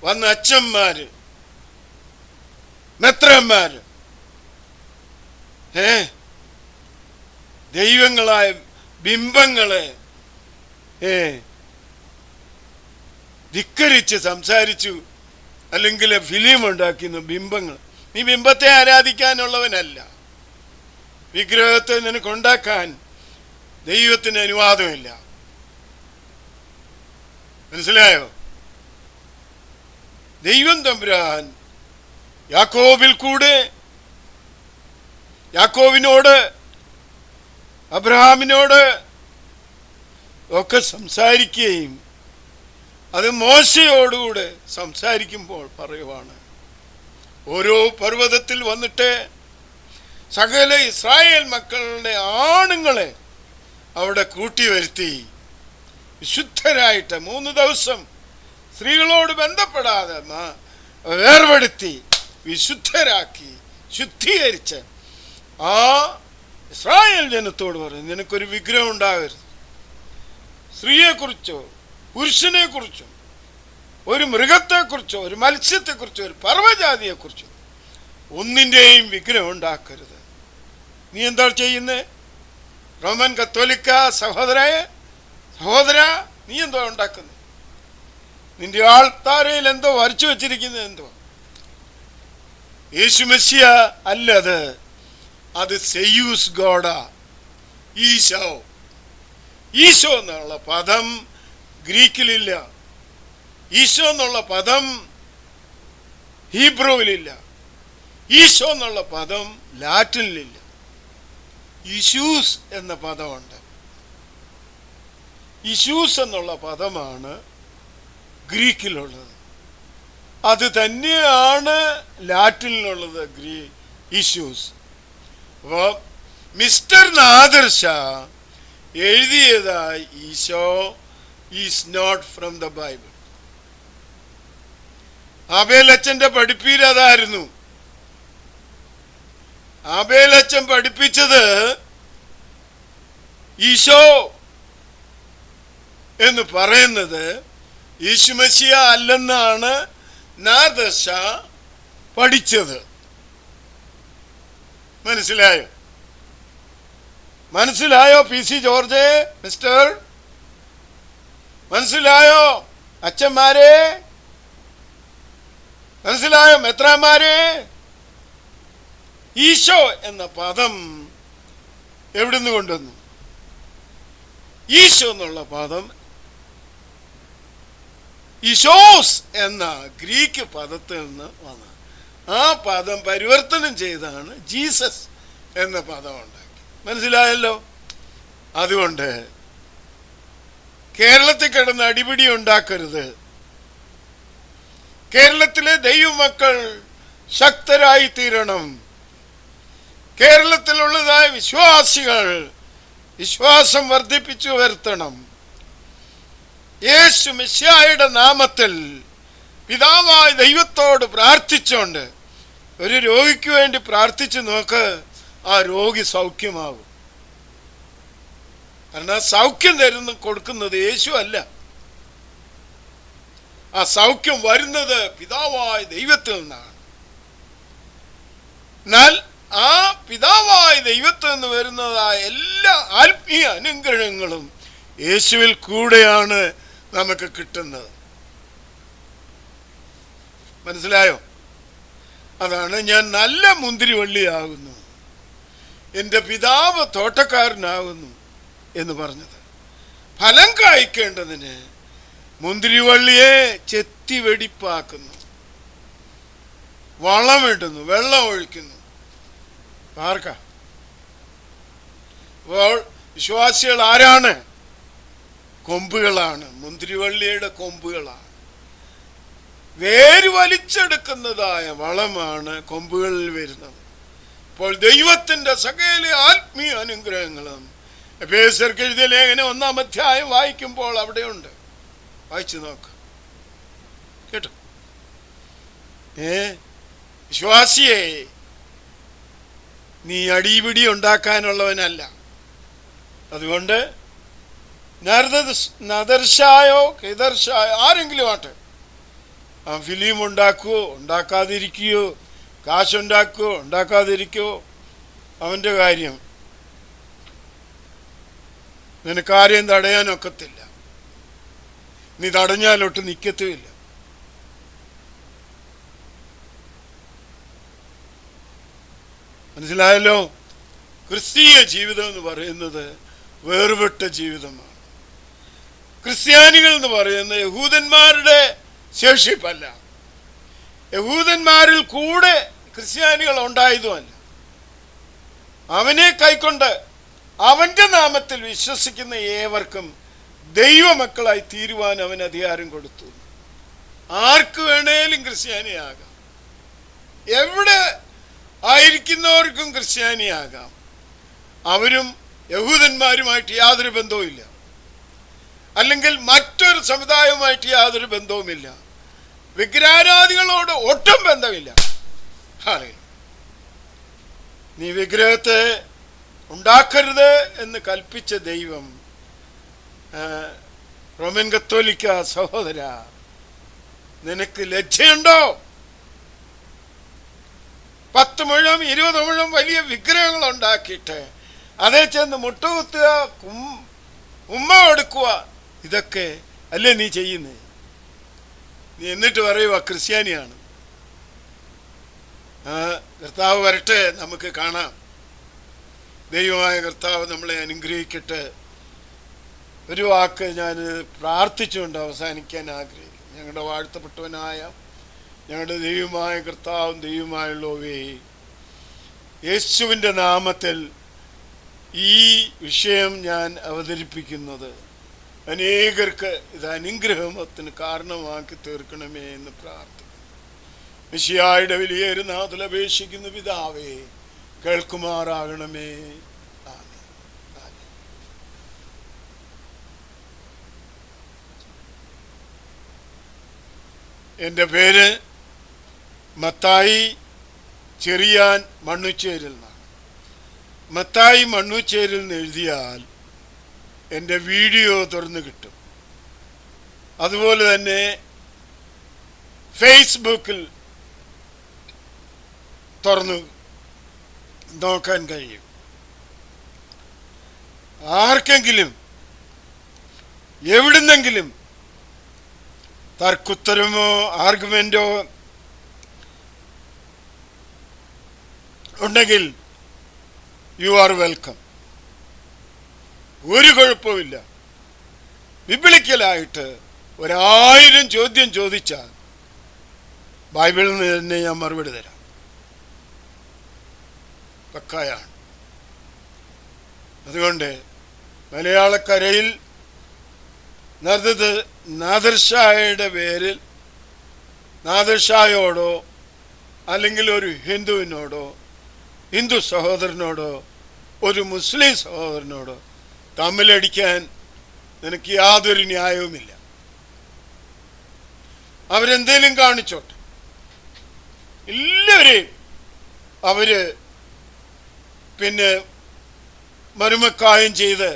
വന്ന അച്ഛന്മാര്, മെത്രന്മാര്, ദൈവങ്ങളായ ബിംബങ്ങളെ ധിക്കരിച്ച് സംസാരിച്ചു, അല്ലെങ്കിൽ ഫിലിം ഉണ്ടാക്കുന്ന ബിംബങ്ങൾ. നീ ബിംബത്തെ ആരാധിക്കാനുള്ളവനല്ല. വിഗ്രഹത്തെ നിനക്കുണ്ടാക്കാൻ ദൈവത്തിന് അനുവാദമില്ല. മനസ്സിലായോ? ദൈവം തമ്പുരാൻ യാക്കോബിൽ കൂടെ യാക്കോബിനോട്, അബ്രഹാമിനോട് ഒക്കെ സംസാരിക്കുകയും അത് മോശയോടുകൂടെ സംസാരിക്കുമ്പോൾ പറയുവാണ്, ഓരോ പർവ്വതത്തിൽ വന്നിട്ട് സകല ഇസ്രായേൽ മക്കളുടെ ആണുങ്ങളെ അവിടെ കൂട്ടിവരുത്തി വിശുദ്ധരായിട്ട് 3 ദിവസം സ്ത്രീകളോട് ബന്ധപ്പെടാതെ വേർപെടുത്തി വിശുദ്ധരാക്കി ശുദ്ധീകരിച്ച് ആ ഇസ്രായേൽ ജനത്തോട് പറയും, നിനക്കൊരു വിഗ്രഹം ഉണ്ടാകരുത്. സ്ത്രീയെക്കുറിച്ചോ പുരുഷനെ കുറിച്ചോ ഒരു മൃഗത്തെക്കുറിച്ചോ ഒരു മത്സ്യത്തെക്കുറിച്ചോ ഒരു പർവ്വജാതിയെക്കുറിച്ചോ ഒന്നിൻ്റെയും വിഗ്രഹം ഉണ്ടാക്കരുത്. നീ എന്താ ചെയ്യുന്നത്? റോമൻ കത്തോലിക്ക സഹോദര, നീ എന്തോ ഉണ്ടാക്കുന്നത്? നിന്റെ ആൾത്താരയിൽ എന്തോ വരച്ചു വച്ചിരിക്കുന്നത് എന്തോ? യേശു മെസ്സിയ അല്ലത്, അത് സെയൂസ് ഗോഡാ, ഈശോ. ഈശോ എന്നുള്ള പദം ഗ്രീക്കിലില്ല, ഈശോ എന്നുള്ള പദം ഹീബ്രുവിലില്ല, ഈശോ എന്നുള്ള പദം ലാറ്റിനിലില്ല. ഇഷ്യൂസ് എന്ന പദമുണ്ട്. ഇഷ്യൂസ് എന്നുള്ള പദമാണ് ഗ്രീക്കിലുള്ളത്. അത് തന്നെയാണ് ലാറ്റിനിലുള്ളത്, ഇഷ്യൂസ്. അപ്പോൾ മിസ്റ്റർ നാദിർ ഷാ എഴുതിയതായി Eesho is not from the Bible. ആബേലച്ചന്റെ പഠിപ്പീര് അതായിരുന്നു. ആബേലച്ചൻ പഠിപ്പിച്ചത് ഈശോ എന്ന് പറയുന്നത് യേശുമശിയ അല്ലെന്നാണ് നാദിർ ഷാ പഠിച്ചത്. മനസ്സിലായോ പി സി ജോർജ് മിസ്റ്റർ? മനസ്സിലായോ അച്ഛന്മാരെ? മനസ്സിലായോ മെത്രാന്മാരെ? ഈശോ എന്ന പദം എവിടുന്ന് കൊണ്ടുവന്നു? ഈശോ എന്നുള്ള പദം ഈശോസ് എന്ന ഗ്രീക്ക് പദത്തിൽ നിന്ന് വന്ന ആ പദം പരിവർത്തനം ചെയ്താണ് ജീസസ് എന്ന പദം ഉണ്ടാക്കി. മനസ്സിലായല്ലോ? അതുകൊണ്ട് കേരളത്തിൽ കിടന്ന് അടിപിടി ഉണ്ടാക്കരുത്. കേരളത്തിലെ ദൈവമക്കൾ ശക്തരായി തീരണം. കേരളത്തിലുള്ളതായ വിശ്വാസികൾ വിശ്വാസം വർദ്ധിപ്പിച്ചു വരുത്തണം. യേശു മിശിഹായുടെ നാമത്തിൽ പിതാവായ ദൈവത്തോട് പ്രാർത്ഥിച്ചുകൊണ്ട് ഒരു രോഗിക്ക് വേണ്ടി പ്രാർത്ഥിച്ചു നോക്ക്, ആ രോഗി സൗഖ്യമാകും. കാരണം സൗഖ്യം കൊടുക്കുന്നത് യേശു അല്ല. ആ സൗഖ്യം വരുന്നത് പിതാവായ ദൈവത്തിൽ നിന്നാണ്. എന്നാൽ ആ പിതാവായ ദൈവത്തിൽ നിന്ന് വരുന്നതായ എല്ലാ ആത്മീയ അനുഗ്രഹങ്ങളും യേശുവിൽ കൂടെയാണ് നമുക്ക് കിട്ടുന്നത്. മനസ്സിലായോ? അതാണ് ഞാൻ നല്ല മുന്തിരിവള്ളിയാകുന്നു, എൻ്റെ പിതാവ് തോട്ടക്കാരനാകുന്നു എന്ന് പറഞ്ഞത്. ഫലം കായ്ക്കേണ്ടതിന് മുന്തിരിവള്ളിയെ ചെത്തി വെടിപ്പാക്കുന്നു, വളമിടുന്നു, വെള്ളം ഒഴിക്കുന്നു. ആർക്കാ? അപ്പോൾ വിശ്വാസികൾ ആരാണ്? കൊമ്പുകളാണ്, മുന്തിരിവള്ളിയുടെ കൊമ്പുകളാണ്. വേര് വലിച്ചെടുക്കുന്നതായ വളമാണ് കൊമ്പുകളിൽ വരുന്നത്. അപ്പോൾ ദൈവത്തിൻ്റെ സകല ആത്മീയ അനുഗ്രഹങ്ങളും എഫേസ്യർക്ക് എഴുതിയ ലേഖനം 1-ാം അധ്യായം വായിക്കുമ്പോൾ അവിടെയുണ്ട്. വായിച്ചു നോക്ക് കേട്ടോ. വിശ്വാസിയെ നീ അടിപിടി ഉണ്ടാക്കാനുള്ളവനല്ല. അതുകൊണ്ട് നദർഷായോ കെദർഷായോ ആരെങ്കിലും ആട്ടെ, ആ ഫിലിം ഉണ്ടാക്കുവോ ഉണ്ടാക്കാതിരിക്കുകയോ, കാശുണ്ടാക്കുവോ ഉണ്ടാക്കാതിരിക്കുവോ, അവൻ്റെ കാര്യം. നിനക്കാരെയും തടയാനൊക്കത്തില്ല. നീ തടഞ്ഞാലൊട്ട് നിൽക്കത്തുമില്ല. മനസ്സിലായല്ലോ? ക്രിസ്തീയ ജീവിതം എന്ന് പറയുന്നത് വേർപെട്ട ജീവിതമാണ്. ക്രിസ്ത്യാനികൾ എന്ന് പറയുന്നത് യഹൂദന്മാരുടെ ശേഷിപ്പല്ല, യഹൂദന്മാരിൽ കൂടെ ക്രിസ്ത്യാനികൾ ഉണ്ടായതുമല്ല. അവനെ കൈക്കൊണ്ട് അവൻ്റെ നാമത്തിൽ വിശ്വസിക്കുന്ന ഏവർക്കും ദൈവമക്കളായി തീരുവാൻ അവൻ അധികാരം കൊടുത്തു. ആർക്ക് വേണേലും ക്രിസ്ത്യാനിയാകാം, എവിടെ ആയിരിക്കുന്നവർക്കും ക്രിസ്ത്യാനിയാകാം. അവരും യഹൂദന്മാരുമായിട്ട് യാതൊരു ബന്ധവുമില്ല, അല്ലെങ്കിൽ മറ്റൊരു സമുദായവുമായിട്ട് യാതൊരു ബന്ധവുമില്ല, വിഗ്രഹാരാധികളോട് ഒട്ടും ബന്ധമില്ല. നീ വിഗ്രഹത്തെ ഉണ്ടാക്കരുത് എന്ന് കൽപ്പിച്ച ദൈവം, റോമൻ കത്തോലിക്ക സഹോദര, നിനക്ക് ലജ്ജയുണ്ടോ? 10 മുഴം 20 മുഴം വലിയ വിഗ്രഹങ്ങൾ ഉണ്ടാക്കിയിട്ട് അതേ ചെന്ന് മുട്ടുകുത്തുക, ഉമ്മ കൊടുക്കുക, ഇതൊക്കെ അല്ലേ നീ ചെയ്യുന്നത്? നീ എന്നിട്ട് പറയുക ക്രിസ്ത്യാനിയാണ്. കർത്താവ് വരട്ടെ, നമുക്ക് കാണാം. ദൈവമായ കർത്താവ് നമ്മളെ അനുഗ്രഹിക്കട്ടെ. ഒരു വാക്ക് ഞാൻ പ്രാർത്ഥിച്ചുകൊണ്ട് അവസാനിക്കാൻ ആഗ്രഹിക്കുന്നു. ഞങ്ങളുടെ വാഴ്ത്തപ്പെട്ടവനായ ഞങ്ങളുടെ ദൈവമായ കർത്താവും ദൈവമായുള്ളവേ, യേശുവിൻ്റെ നാമത്തിൽ ഈ വിഷയം ഞാൻ അവതരിപ്പിക്കുന്നത് അനേകർക്ക് ഇത് അനുഗ്രഹത്തിന് കാരണമാക്കി തീർക്കണമേ എന്ന് പ്രാർത്ഥിക്കുന്നു. മിശിഹായുടെ വലിയൊരു നാമത്തിൽ അപേക്ഷിക്കുന്ന പിതാവേ, കേൾക്കുമാറാകണമേ. എൻ്റെ പേര് മത്തായി ചെറിയാൻ മണ്ണുച്ചേരിൽ നിന്നാണ്. മത്തായി മണ്ണുച്ചേരിൽ നിന്ന് എഴുതിയാൽ എൻ്റെ വീഡിയോ തുറന്നു കിട്ടും. അതുപോലെ തന്നെ ഫേസ്ബുക്കിൽ തുറന്നു നോക്കാൻ കഴിയും. ആർക്കെങ്കിലും എവിടുന്നെങ്കിലും തർക്കുത്തരമോ ആർഗ്യുമെന്റോ ഉണ്ടെങ്കിൽ യു ആർ വെൽക്കം. ഒരു കുഴപ്പമില്ല. ബിബ്ലിക്കലായിട്ട് 1000 ചോദ്യം ചോദിച്ചാൽ ബൈബിളിൽ നിന്ന് തന്നെ ഞാൻ മറുപടി തരാം. പക്കായാണ്. അതുകൊണ്ട് മലയാളക്കരയിൽ നാദിർഷായുടെ പേരിൽ നാദിർഷായോടോ അല്ലെങ്കിൽ ഒരു ഹിന്ദുവിനോടോ ഹിന്ദു സഹോദരനോടോ ഒരു മുസ്ലിം സഹോദരനോടോ തമ്മിലടിക്കാൻ നിനക്ക് യാതൊരു ന്യായവുമില്ല. അവരെന്തേലും കാണിച്ചോട്ടെ. എല്ലാവരെയും അവര് പിന്നെ മരുമക്കായം ചെയ്ത്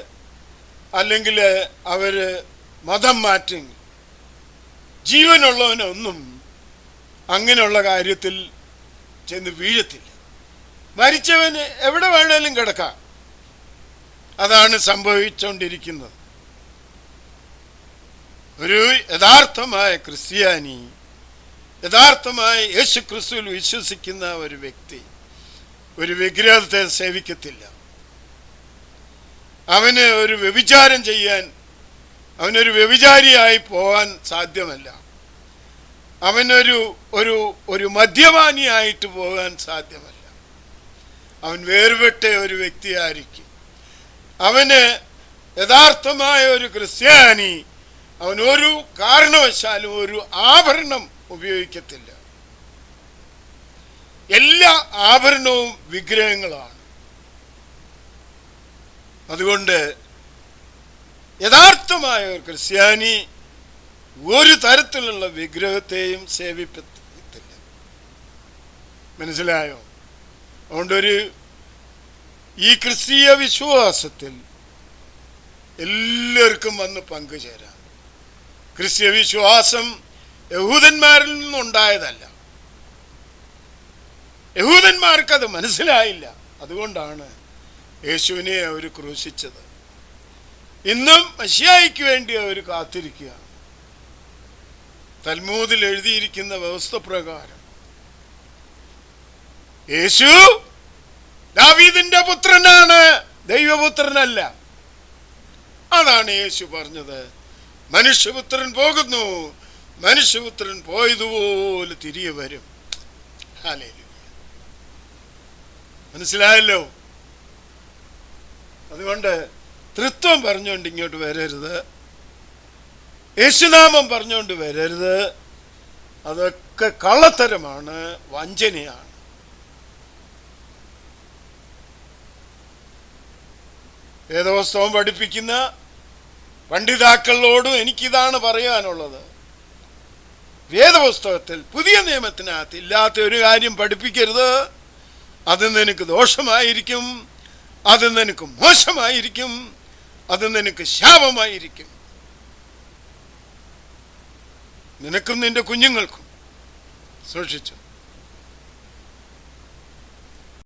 അല്ലെങ്കിൽ അവര് മതം മാറ്റി, ജീവനുള്ളവനൊന്നും അങ്ങനെയുള്ള കാര്യത്തിൽ ചെന്ന് വീഴത്തില്ല. മരിച്ചവന് എവിടെ വേണേലും കിടക്കാം. അതാണ് സംഭവിച്ചുകൊണ്ടിരിക്കുന്നത്. ഒരു യഥാർത്ഥമായ ക്രിസ്ത്യാനി, യഥാർത്ഥമായ യേശു ക്രിസ്തുവിൽ വിശ്വസിക്കുന്ന ഒരു വ്യക്തി ഒരു വിഗ്രഹത്തെ സേവിക്കത്തില്ല. അവന് ഒരു വ്യഭിചാരം ചെയ്യാൻ, അവനൊരു വ്യഭിചാരിയായി പോകാൻ സാധ്യമല്ല. അവനൊരു ഒരു ഒരു മദ്യപാനിയായിട്ട് പോകാൻ സാധ്യമല്ല. അവൻ വേർപെട്ട ഒരു വ്യക്തിയായിരിക്കും. അവന് യഥാർത്ഥമായ ഒരു ക്രിസ്ത്യാനി അവൻ ഒരു കാരണവശാലും ഒരു ആഭരണം ഉപയോഗിക്കത്തില്ല. എല്ലാ ആഭരണവും വിഗ്രഹങ്ങളാണ്. അതുകൊണ്ട് യഥാർത്ഥമായ ഒരു ക്രിസ്ത്യാനി ഒരു തരത്തിലുള്ള വിഗ്രഹത്തെയും സേവിക്കത്തില്ല. മനസ്സിലായോ? അതുകൊണ്ടൊരു ഈ ക്രിസ്തീയ വിശ്വാസത്തിൽ എല്ലാവർക്കും വന്ന് പങ്കുചേരാം. ക്രിസ്തീയ വിശ്വാസം യഹൂദന്മാരിൽ നിന്നുണ്ടായതല്ല. യഹൂദന്മാർക്കത് മനസ്സിലായില്ല. അതുകൊണ്ടാണ് യേശുവിനെ അവർ ക്രൂശിച്ചത്. ഇന്നും മശിഹായ്ക്ക് വേണ്ടി അവർ കാത്തിരിക്കുകയാണ്. തൽമൂദിൽ എഴുതിയിരിക്കുന്ന വ്യവസ്ഥ പ്രകാരം യേശു ദാവീദിന്റെ പുത്രനാണ്, ദൈവപുത്രനല്ല. അതാണ് യേശു പറഞ്ഞത്. മനുഷ്യപുത്രൻ പോകുന്നു, മനുഷ്യപുത്രൻ പോയതുപോലെ തിരികെ വരും. ഹല്ലേലൂയ. മനസ്സിലായല്ലോ? അതുകൊണ്ട് തൃത്വം പറഞ്ഞുകൊണ്ട് ഇങ്ങോട്ട് വരരുത്, യേശുനാമം പറഞ്ഞുകൊണ്ട് വരരുത്. അതൊക്കെ കള്ളത്തരമാണ്, വഞ്ചനയാണ്. വേദപുസ്തകം പഠിപ്പിക്കുന്ന പണ്ഡിതാക്കളോടും എനിക്കിതാണ് പറയാനുള്ളത്. വേദപുസ്തകത്തിൽ പുതിയ നിയമത്തിനകത്ത് ഇല്ലാത്ത ഒരു കാര്യം പഠിപ്പിക്കരുത്. അത് നിനക്ക് ദോഷമായിരിക്കും. അത് നിനക്ക് മോശമായിരിക്കും, അത് നിനക്ക് ശാപമായിരിക്കും. നിനക്കും നിന്റെ കുഞ്ഞുങ്ങൾക്കും. സൂക്ഷിച്ചു.